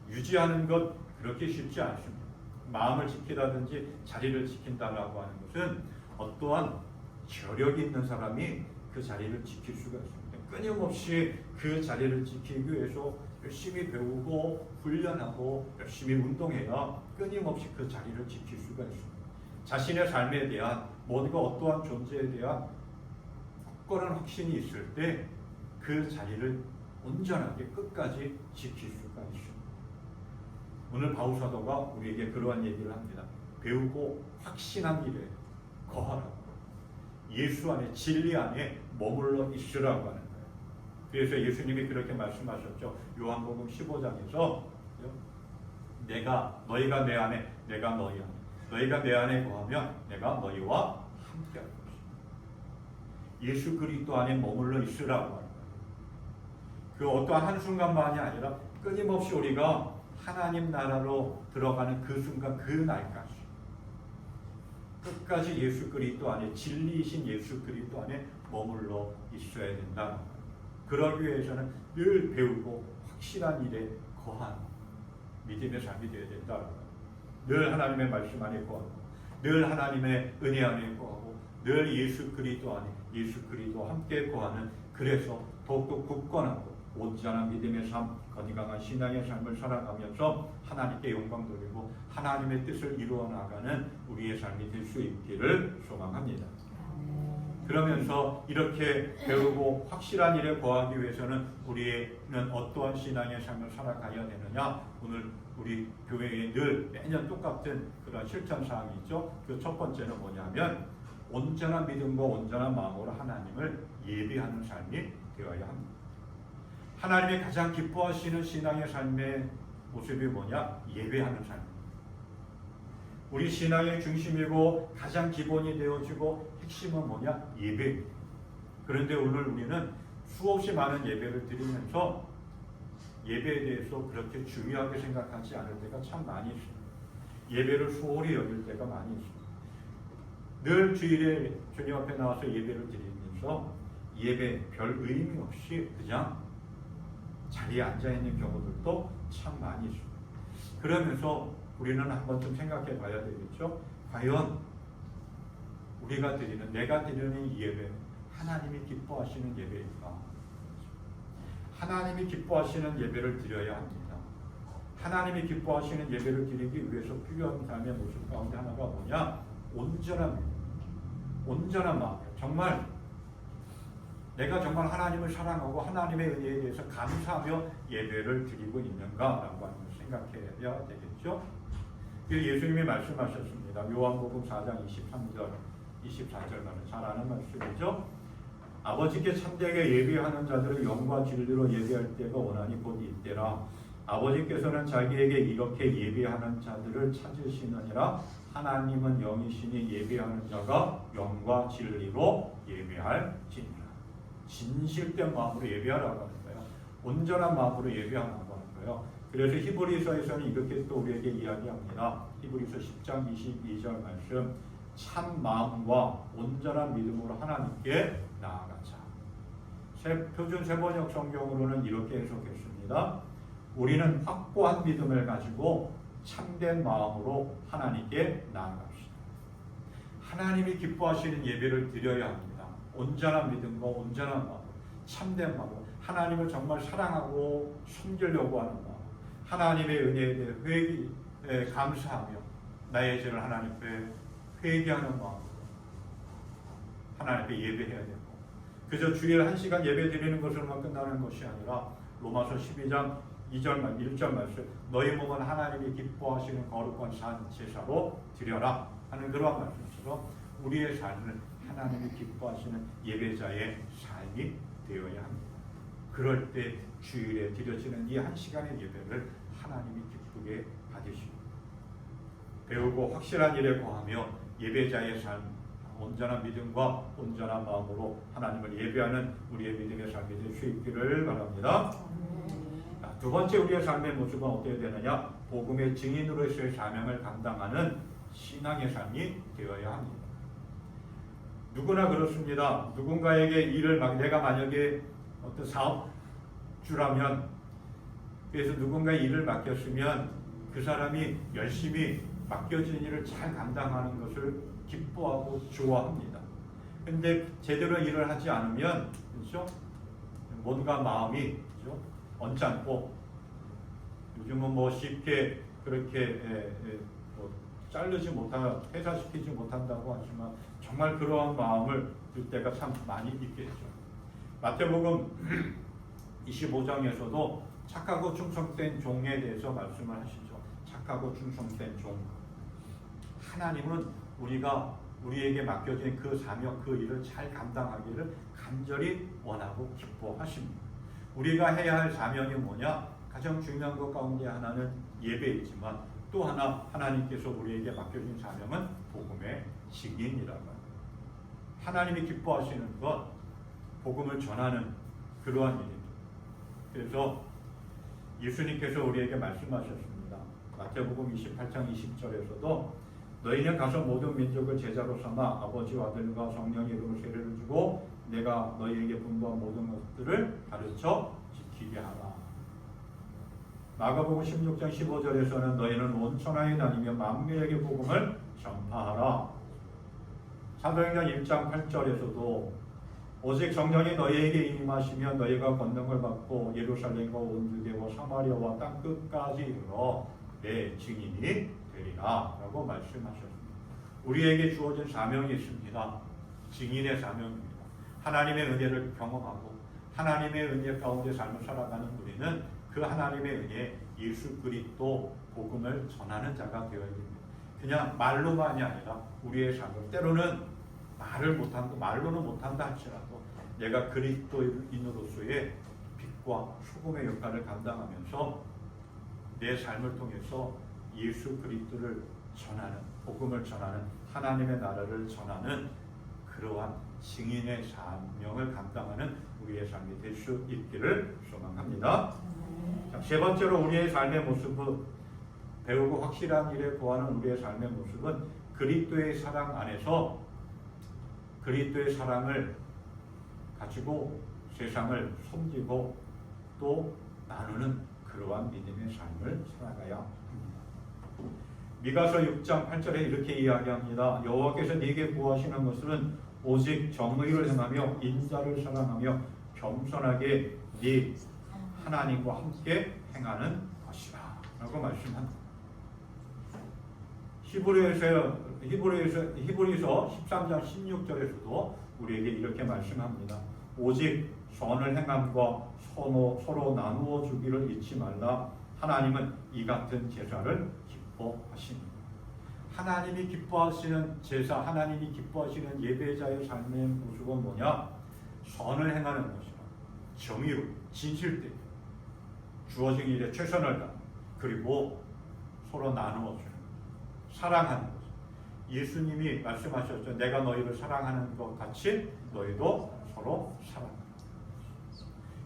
유지하는 것 그렇게 쉽지 않습니다. 마음을 지키다든지 자리를 지킨다라고 하는 것은 어떠한 저력이 있는 사람이 그 자리를 지킬 수가 있습니다. 끊임없이 그 자리를 지키기 위해서 열심히 배우고 훈련하고 열심히 운동해야 끊임없이 그 자리를 지킬 수가 있습니다. 자신의 삶에 대한 뭔가 어떠한 존재에 대한 확고한 확신이 있을 때 그 자리를 온전하게 끝까지 지킬 수가 있습니다. 오늘 바울사도가 우리에게 그러한 얘기를 합니다. 배우고 확신한 일에 거하라고. 예수 안에, 진리 안에 머물러 있으라고 하는 거예요. 그래서 예수님이 그렇게 말씀하셨죠. 요한복음 15장에서 너희가 내 안에, 내가 너희 안에, 너희가 내 안에 거하면 내가 너희와 함께할 것이다. 예수 그리스도 안에 머물러 있으라고 하는 거예요. 그 어떠한 한순간만이 아니라 끊임없이 우리가 하나님 나라로 들어가는 그 순간 그 날까지 끝까지 예수 그리스도 안에, 진리이신 예수 그리스도 안에 머물러 있어야 된다는 거예요. 그러기 위해서는 늘 배우고 확실한 일에 거한 믿음의 삶이 되어야 된다는 거예요. 늘 하나님의 말씀 안에 거하고 늘 하나님의 은혜 안에 거하고 늘 예수 그리스도 안에, 예수 그리스도와 함께 거하는, 그래서 더욱더 굳건하고 온전한 믿음의 삶, 건강한 신앙의 삶을 살아가면서 하나님께 영광 돌리고 하나님의 뜻을 이루어 나가는 우리의 삶이 될 수 있기를 소망합니다. 그러면서 이렇게 배우고 확실한 일에 거하기 위해서는 우리는 어떠한 신앙의 삶을 살아가야 되느냐? 오늘 우리 교회에 늘 매년 똑같은 그런 실천 사항이 있죠. 그 첫 번째는 뭐냐면 온전한 믿음과 온전한 마음으로 하나님을 예배하는 삶이 되어야 합니다. 하나님이 가장 기뻐하시는 신앙의 삶의 모습이 뭐냐? 예배하는 삶입니다. 우리 신앙의 중심이고 가장 기본이 되어지고 핵심은 뭐냐? 예배입니다. 그런데 오늘 우리는 수없이 많은 예배를 드리면서 예배에 대해서 그렇게 중요하게 생각하지 않을 때가 참 많이 있습니다. 예배를 소홀히 여길 때가 많이 있습니다. 늘 주일에 주님 앞에 나와서 예배를 드리면서 예배 별 의미 없이 그냥 자리에 앉아있는 경우들도 참 많이 있습니다. 그러면서 우리는 한번 좀 생각해 봐야 되겠죠. 과연 우리가 드리는, 내가 드리는 이 예배 하나님이 기뻐하시는 예배일까? 하나님이 기뻐하시는 예배를 드려야 합니다. 하나님이 기뻐하시는 예배를 드리기 위해서 필요한 삶의 모습 가운데 하나가 뭐냐? 온전한 믿음, 온전한 마음. 정말 내가 정말 하나님을 사랑하고 하나님의 은혜에 대해서 감사하며 예배를 드리고 있는가라고 하는 걸 생각해야 되겠죠. 예수님이 말씀하셨습니다. 요한복음 4장 23절, 24절만은 잘 아는 말씀이죠. 아버지께 참되게 예배하는 자들을 영과 진리로 예배할 때가 원하니 곧 이때라. 아버지께서는 자기에게 이렇게 예배하는 자들을 찾으시느니라. 하나님은 영이시니 예배하는 자가 영과 진리로 예배할지니라. 진실된 마음으로 예배하라고 하는 거예요. 온전한 마음으로 예배하라고 하는 거예요. 그래서 히브리서에서는 이렇게 또 우리에게 이야기합니다. 히브리서 10장 22절 말씀, 참 마음과 온전한 믿음으로 하나님께 나아가자. 표준 세번역 성경으로는 이렇게 해석했습니다. 우리는 확고한 믿음을 가지고 참된 마음으로 하나님께 나아갑시다. 하나님이 기뻐하시는 예배를 드려야 합니다. 온전한 믿음과 온전한 마음, 참된 마음, 하나님을 정말 사랑하고 섬기려고 하는 마음, 하나님의 은혜에 대해 감사하며 나의 죄를 하나님 앞에 회개하는 마음, 하나님 앞에 예배해야 되고, 그저 주일 1시간 예배 드리는 것으로만 끝나는 것이 아니라 로마서 12장 2절 1절 말씀, 너희 몸은 하나님이 기뻐하시는 거룩한 산 제사로 드려라 하는 그러한 말씀처럼 우리의 삶은 하나님이 기뻐하시는 예배자의 삶이 되어야 합니다. 그럴 때 주일에 드려지는 이 1시간의 예배를 하나님이 기쁘게 받으시고, 배우고 확실한 일에 거하며 예배자의 삶, 온전한 믿음과 온전한 마음으로 하나님을 예배하는 우리의 믿음의 삶이 될 수 있기를 바랍니다. 두 번째 우리의 삶의 모습은 어떻게 되느냐? 복음의 증인으로서의 사명을 감당하는 신앙의 삶이 되어야 합니다. 누구나 그렇습니다. 누군가에게 일을 내가 만약에 어떤 사업주라면, 그래서 누군가 일을 맡겼으면 그 사람이 열심히 맡겨진 일을 잘 감당하는 것을 기뻐하고 좋아합니다. 근데 제대로 일을 하지 않으면, 그렇죠? 뭔가 마음이, 그렇죠? 언짢고, 요즘은 뭐 쉽게 그렇게 자르지 못하고 회사시키지 못한다고 하지만 정말 그러한 마음을 들 때가 참 많이 있겠죠. 마태복음 25장에서도 착하고 충성된 종에 대해서 말씀을 하시죠. 착하고 충성된 종. 하나님은 우리에게 맡겨진 그 사명, 그 일을 잘 감당하기를 간절히 원하고 기뻐하십니다. 우리가 해야 할 사명이 뭐냐? 가장 중요한 것 가운데 하나는 예배이지만 또 하나 하나님께서 우리에게 맡겨진 사명은 복음의 증인이라고 합니다. 하나님이 기뻐하시는 것, 복음을 전하는 그러한 일입니다. 그래서 예수님께서 우리에게 말씀하셨습니다. 마태복음 28장 20절에서도 너희는 가서 모든 민족을 제자로 삼아 아버지와 아들과 성령의 이름으로 세례를 주고 내가 너희에게 분부한 모든 것들을 가르쳐 지키게 하라. 마가복음 16장 15절에서는 너희는 온 천하에 다니며 만민에게 복음을 전파하라. 사도행전 1장 8절에서도 오직 성령이 너희에게 임하시면 너희가 권능을 받고 예루살렘과 온 유대와 사마리아와 땅 끝까지 이르러 내 증인이 되리라 라고 말씀하셨습니다. 우리에게 주어진 사명이 있습니다. 증인의 사명입니다. 하나님의 은혜를 경험하고 하나님의 은혜 가운데 삶을 살아가는 우리는 그 하나님의 은혜, 예수 그리스도 복음을 전하는 자가 되어야 됩니다. 그냥 말로만이 아니라 우리의 삶을, 때로는 말로는 못한다 할지라도 내가 그리스도인으로서의 빛과 소금의 역할을 감당하면서 내 삶을 통해서 예수 그리스도를 전하는, 복음을 전하는, 하나님의 나라를 전하는 그러한 증인의 사명을 감당하는 우리의 삶이 될 수 있기를 소망합니다. 자, 세 번째로 우리의 삶의 모습은, 배우고 확실한 일에 구하는 우리의 삶의 모습은 그리스도의 사랑 안에서 그리스도의 사랑을 가지고 세상을 섬기고 또 나누는 그러한 믿음의 삶을 살아가야 합니다. 미가서 6장 8절에 이렇게 이야기합니다. 여호와께서 네게 구하시는 것은 오직 정의를 행하며 인자를 사랑하며 겸손하게 네 하나님과 함께 행하는 것이라 라고 말씀합니다. 히브리서 13장 16절에서도 우리에게 이렇게 말씀합니다. 오직 선을 행함과 서로 나누어 주기를 잊지 말라. 하나님은 이 같은 제사를 기뻐하십니다. 하나님이 기뻐하시는 제사, 하나님이 기뻐하시는 예배자의 삶의 모습은 뭐냐? 선을 행하는 것이라. 정의로, 진실되게 주어진 일에 최선을 다하는, 그리고 서로 나누어 주는, 사랑하는 것. 예수님이 말씀하셨죠. 내가 너희를 사랑하는 것 같이 너희도 서로 사랑하라.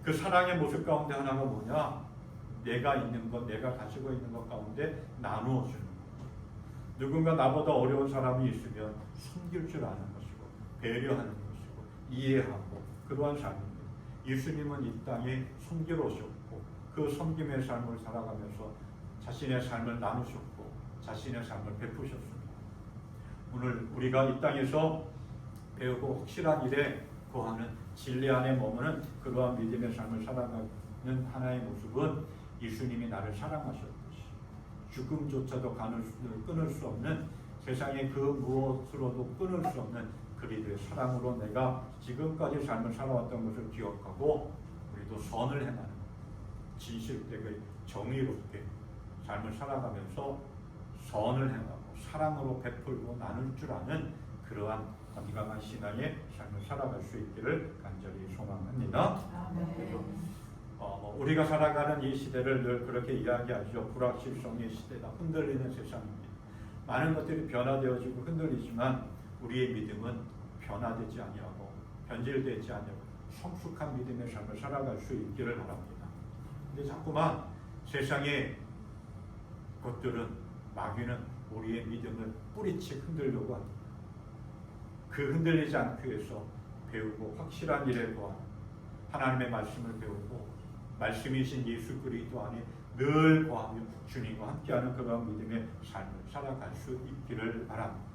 그 사랑의 모습 가운데 하나가 뭐냐? 내가 있는 것, 내가 가지고 있는 것 가운데 나누어 주는 것. 누군가 나보다 어려운 사람이 있으면 섬길 줄 아는 것이고 배려하는 것이고 이해하고 그러한 삶입니다. 예수님은 이 땅에 섬기러 오셨고 그 섬김의 삶을 살아가면서 자신의 삶을 나누셨고 자신의 삶을 베푸셨습니다. 오늘 우리가 이 땅에서 배우고 확실한 일에 거하는 진리 안에 머무는 그러한 믿음의 삶을 살아가는 하나의 모습은 예수님이 나를 사랑하셨듯이 죽음조차도 끊을 수 없는 세상의 그 무엇으로도 끊을 수 없는 그리스도의 사랑으로 내가 지금까지 삶을 살아왔던 것을 기억하고 우리도 선을 행하는 진실되게 정의롭게 삶을 살아가면서 선을 행하고 사랑으로 베풀고 나눌 줄 아는 그러한 건강한 신앙의 삶을 살아갈 수 있기를 간절히 소망합니다. 우리가 살아가는 이 시대를 늘 그렇게 이야기하죠. 불확실성의 시대다. 흔들리는 세상입니다. 많은 것들이 변화되어지고 흔들리지만 우리의 믿음은 변화되지 아니하고 변질되지 아니하고 성숙한 믿음의 삶을 살아갈 수 있기를 바랍니다. 근데 자꾸만 세상의 것들은 마귀는 우리의 믿음을 뿌리치 흔들려고 합니다. 그 흔들리지 않기 위해서 배우고 확실한 일에 거한 하나님의 말씀을 배우고 말씀이신 예수 그리스도 안에 늘 거하며 주님과 함께하는 그런 믿음의 삶을 살아갈 수 있기를 바랍니다.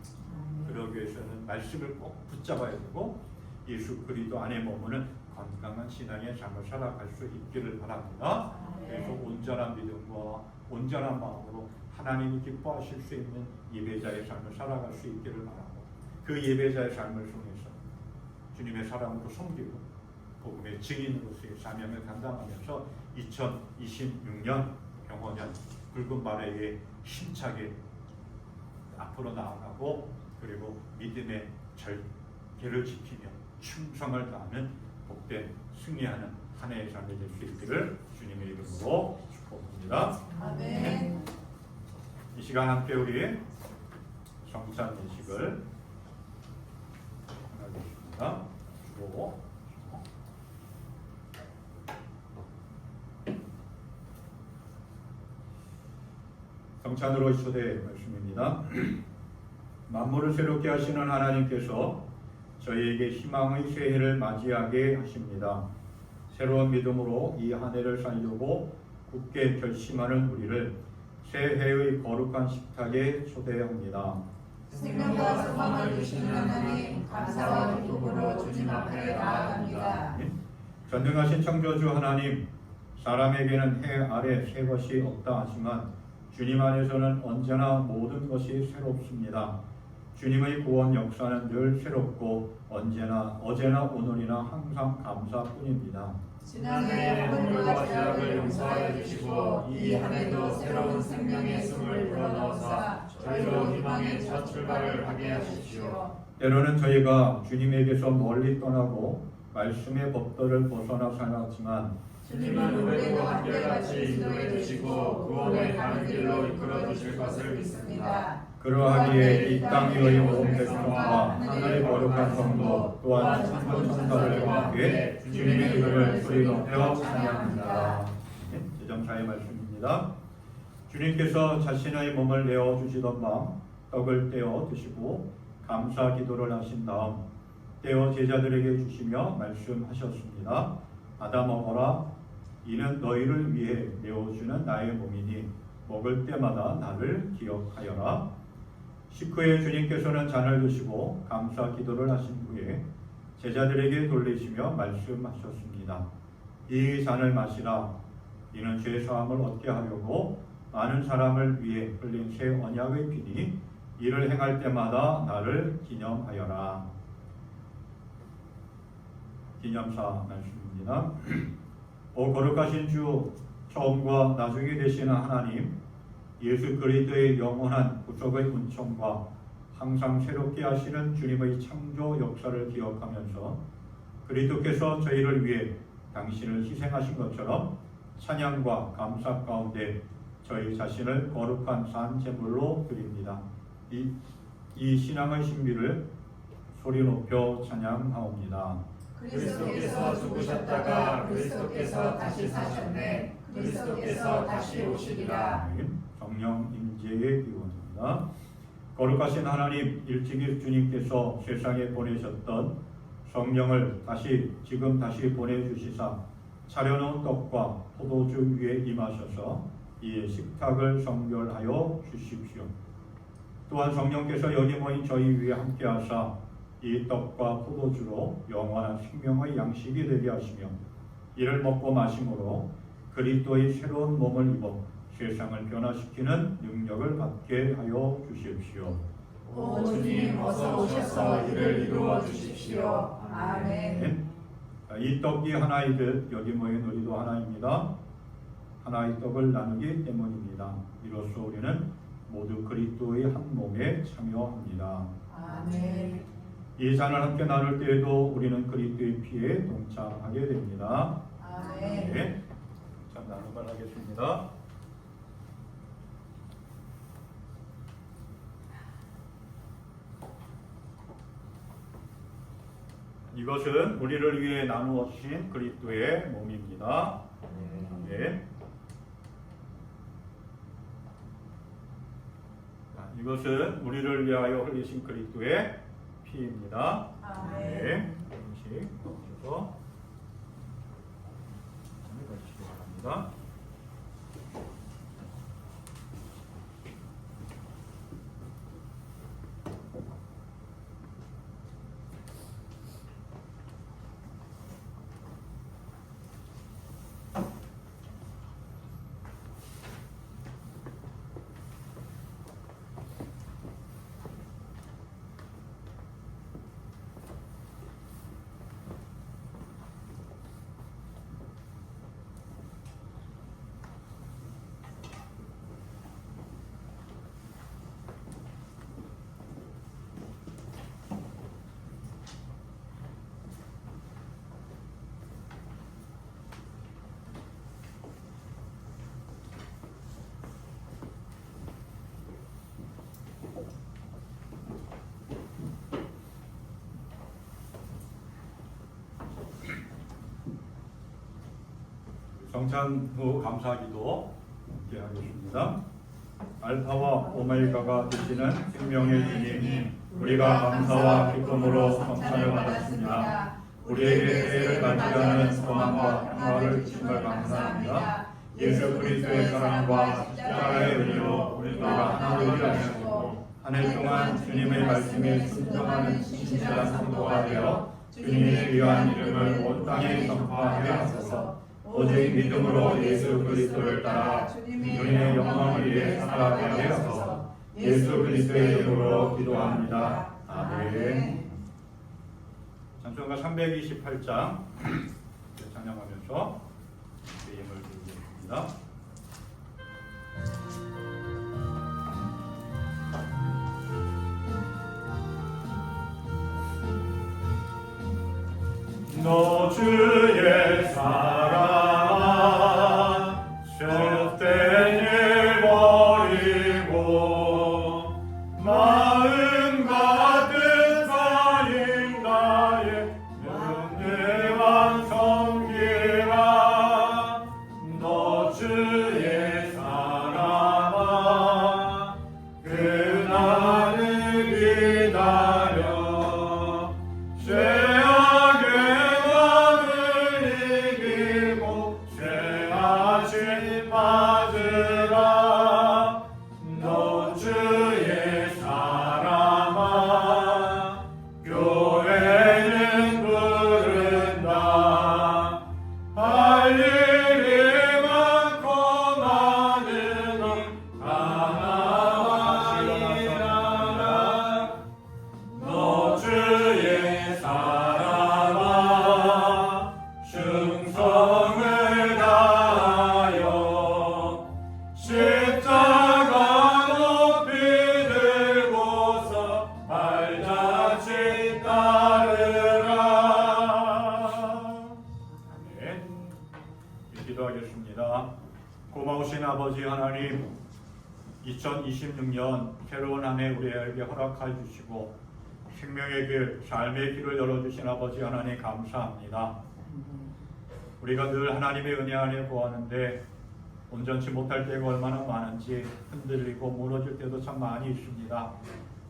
그러기 위해서는 말씀을 꼭 붙잡아야 되고 예수 그리스도 안에 머무는 건강한 신앙의 삶을 살아갈 수 있기를 바랍니다. 그래서 온전한 믿음과 온전한 마음으로 하나님이 기뻐하실 수 있는 예배자의 삶을 살아갈 수 있기를 바라고 그 예배자의 삶을 통해서 주님의 사랑으로 섬기고 복음의 증인으로서의 사명을 감당하면서 2026년 병원년 붉은 마레에 힘차게 앞으로 나아가고 그리고 믿음의 절개를 지키며 충성을 다하는 복된 승리하는 한 해의 삶이 될 수 있기를 주님의 이름으로 축복합니다. 아멘. 이 시간 함께 우리 성찬 예식을 하겠습니다. 주로 성찬으로 초대의 말씀입니다. 만물을 새롭게 하시는 하나님께서 저희에게 희망의 새해를 맞이하게 하십니다. 새로운 믿음으로 이 한 해를 살려고 굳게 결심하는 우리를 새해의 거룩한 식탁에 초대합니다. 생명과 소망을 주시는 하나님, 감사와 기쁨으로 주님 앞에 나아갑니다. 전능하신 창조주 하나님, 사람에게는 해 아래 새 것이 없다 하지만 주님 안에서는 언제나 모든 것이 새롭습니다. 주님의 구원 역사는 늘 새롭고 어제나 오늘이나 항상 감사뿐입니다. 지난해의 허물과 죄악을 용서하여 주시고 이 한 해도 새로운 생명의 숨을 불어넣으사 저희로 희망의 첫 출발을 하게 하십시오. 때로는 저희가 주님에게서 멀리 떠나고 말씀의 법도를 벗어나 살았지만 주님은 우리도 한결같이 인도해 주시고 구원의 가는 길로 이끌어 주실 것을 믿습니다. 그러하기에 이 땅 위의 온 백성과 하늘의 거룩한 성도 또한 천군 천사들과 함께 주님의 이름을 소리 높여 찬양합니다. 제정사의 말씀입니다. 주님께서 자신의 몸을 내어 주시던 밤 떡을 떼어 드시고 감사 기도를 하신 다음 떼어 제자들에게 주시며 말씀하셨습니다. 받아 먹어라. 이는 너희를 위해 내어주는 나의 몸이니 먹을 때마다 나를 기억하여라. 식후에 주님께서는 잔을 드시고 감사 기도를 하신 후에 제자들에게 돌리시며 말씀하셨습니다. 이 잔을 마시라. 이는 죄 사함을 얻게 하려고 많은 사람을 위해 흘린 새 언약의 피니 이를 행할 때마다 나를 기념하여라. 기념사 말씀입니다. 오 거룩하신 주, 처음과 나중이 되시는 하나님, 예수 그리스도의 영원한 구속의 은총과 항상 새롭게 하시는 주님의 창조 역사를 기억하면서 그리스도께서 저희를 위해 당신을 희생하신 것처럼 찬양과 감사 가운데 저희 자신을 거룩한 산 제물로 드립니다. 이 신앙의 신비를 소리 높여 찬양하옵니다. 그리스도께서 죽으셨다가 그리스도께서 다시 사셨네. 그리스도께서 다시 오시리라. 성령 임재의 기원입니다. 거룩하신 하나님, 일찍이 주님께서 세상에 보내셨던 성령을 지금 다시 보내주시사 차려놓은 떡과 포도주 위에 임하셔서 이 식탁을 성결하여 주십시오. 또한 성령께서 여기 모인 저희 위에 함께하사 이 떡과 포도주로 영원한 생명의 양식이 되게 하시며 이를 먹고 마심으로 그리스도의 새로운 몸을 입어 세상을 변화시키는 능력을 받게 하여 주십시오. 오 주님 어서 오셔서 이를 이루어 주십시오. 아멘. 이 떡이 하나이듯 여기 모인 우리도 하나입니다. 하나의 떡을 나누기 때문입니다. 이로써 우리는 모두 그리스도의 한 몸에 참여합니다. 아멘. 이 잔을 함께 나눌 때에도 우리는 그리스도의 피에 동참하게 됩니다. 아멘. 네. 자, 나눔을 하겠습니다. 이것은 우리를 위해 나누어 주신 그리스도의 몸입니다. 네. 자, 이것은 우리를 위하여 흘리신 그리스도의 피입니다. 네. 음식 넣어서 넣으시기 바랍니다. 성찬 후 감사기도 함께 하겠습니다. 알파와 오메가가 되시는 생명의 주님, 우리가 감사와 기쁨으로 성찬을 받았습니다. 우리에게 세를 가져가는 소망과 평화를 주신 걸 감사합니다. 예수 그리스도의 사랑과 십자가의 은혜로 우리가 하나로 하시고 한 해 동안 주님의 말씀에 순종하는 신실한 성도가 되어 주님의 귀한 이름을 온 땅에 선포하게 하소서. 오직 믿음으로 예수 그리스도를 따라 주님의 영광을 위해 살아가게 하소서. 예수 그리스도의 이름으로 기도합니다. 아멘. 찬송가 328장 찬양하면서 예임을 드리겠습니다. 너 주의 사랑 쇠된 일 버리고 마음 같은 사인 나의 영대왕 섬기라. 너 주의 사랑아 그날을 기다려 맞으라. 너 주의 사랑아 교회는 부른다. 할 일이 많고 많으니 하나만 일하라. 너 주의 사랑아 충성을 다하여 십자가 높이 들고서 발자취 따르라. 아멘. 기도하겠습니다. 고마우신 아버지 하나님, 2026년 새로운 한 해 우리에게 허락해 주시고 생명의 길, 삶의 길을 열어주신 아버지 하나님 감사합니다. 우리가 늘 하나님의 은혜 안에 거하는데 온전치 못할 때가 얼마나 많은지 흔들리고 무너질 때도 참 많이 있습니다.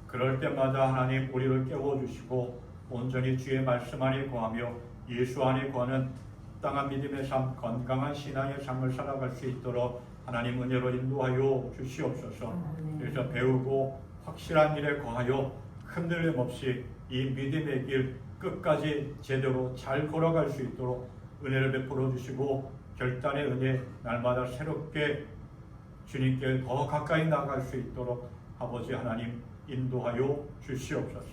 그럴 때마다 하나님 우리를 깨워주시고 온전히 주의 말씀 안에 거하며 예수 안에 거하는 합당한 믿음의 삶, 건강한 신앙의 삶을 살아갈 수 있도록 하나님 은혜로 인도하여 주시옵소서. 그래서 배우고 확실한 일에 거하여 흔들림 없이 이 믿음의 길 끝까지 제대로 잘 걸어갈 수 있도록 은혜를 베풀어 주시고 결단의 은혜 날마다 새롭게 주님께 더 가까이 나아갈 수 있도록 아버지 하나님 인도하여 주시옵소서.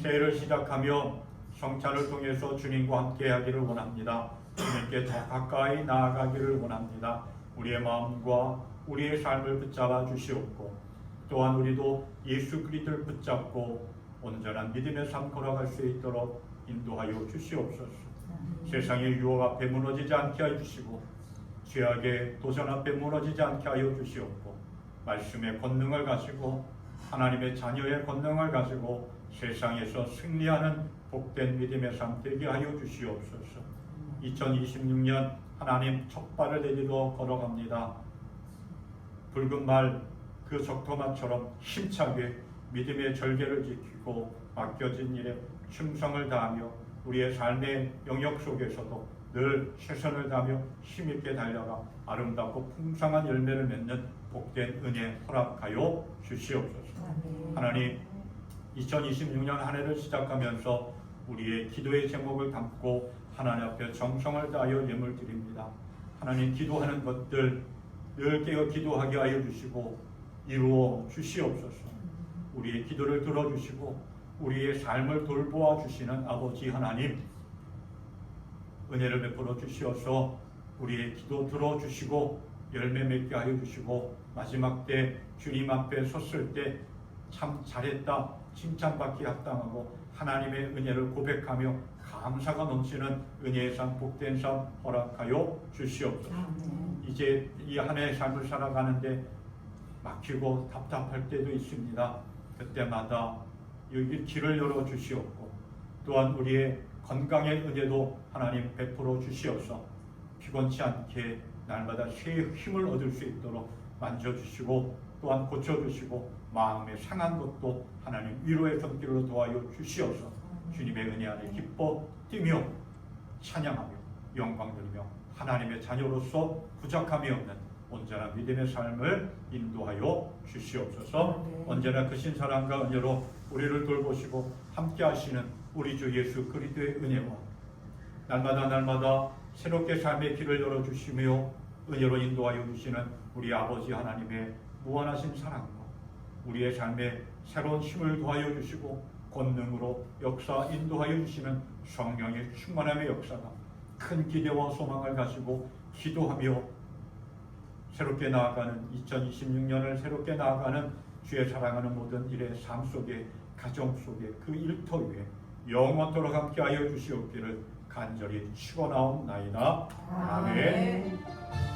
새해를 시작하며 성찬을 통해서 주님과 함께 하기를 원합니다. 주님께 더 가까이 나아가기를 원합니다. 우리의 마음과 우리의 삶을 붙잡아 주시옵고 또한 우리도 예수 그리스도를 붙잡고 온전한 믿음의 삶 걸어갈 수 있도록 인도하여 주시옵소서. 세상의 유혹 앞에 무너지지 않게 하여 주시고 죄악의 도전 앞에 무너지지 않게 하여 주시옵고 말씀의 권능을 가지고 하나님의 자녀의 권능을 가지고 세상에서 승리하는 복된 믿음의 삶 되게 하여 주시옵소서. 2026년 하나님 첫 발을 내디도 걸어갑니다. 붉은 말 그 적토마처럼 힘차게 믿음의 절개를 지키고 맡겨진 일에 충성을 다하며 우리의 삶의 영역 속에서도 늘 최선을 다하며 힘있게 달려가 아름답고 풍성한 열매를 맺는 복된 은혜 허락하여 주시옵소서. 하나님 2026년 한 해를 시작하면서 우리의 기도의 제목을 담고 하나님 앞에 정성을 다하여 예물 드립니다. 하나님 기도하는 것들 늘 깨어 기도하게 하여 주시고 이루어 주시옵소서. 우리의 기도를 들어주시고 우리의 삶을 돌보아 주시는 아버지 하나님 은혜를 베풀어 주시어서 우리의 기도 들어주시고 열매 맺게 하여 주시고 마지막 때 주님 앞에 섰을 때 참 잘했다 칭찬받기 합당하고 하나님의 은혜를 고백하며 감사가 넘치는 은혜의 삶 복된 삶 허락하여 주시옵소서. 이제 이 한 해의 삶을 살아가는데 막히고 답답할 때도 있습니다. 그때마다 여기 길을 열어 주시옵고 또한 우리의 건강의 은혜도 하나님 베풀어 주시옵소. 피곤치 않게 날마다 새 힘을 얻을 수 있도록 만져주시고 또한 고쳐주시고 마음에 상한 것도 하나님 위로의 손길로 도와여 주시옵소. 주님의 은혜 안에 기뻐 뛰며 찬양하며 영광 드리며 하나님의 자녀로서 부족함이 없는 온전한 믿음의 삶을 인도하여 주시옵소서. 언제나 크신 사랑과 은혜로 우리를 돌보시고 함께 하시는 우리 주 예수 그리스도의 은혜와 날마다 새롭게 삶의 길을 열어주시며 은혜로 인도하여 주시는 우리 아버지 하나님의 무한하신 사랑과 우리의 삶에 새로운 힘을 더하여 주시고 권능으로 역사 인도하여 주시는 성령의 충만함의 역사가 큰 기대와 소망을 가지고 기도하며 새롭게 나아가는 2026년을 새롭게 나아가는 주의 사랑하는 모든 일의 삶 속에 가정 속에 그 일터 위에 영원토록 함께하여 주시옵기를 간절히 축원하옵나이다. 아멘.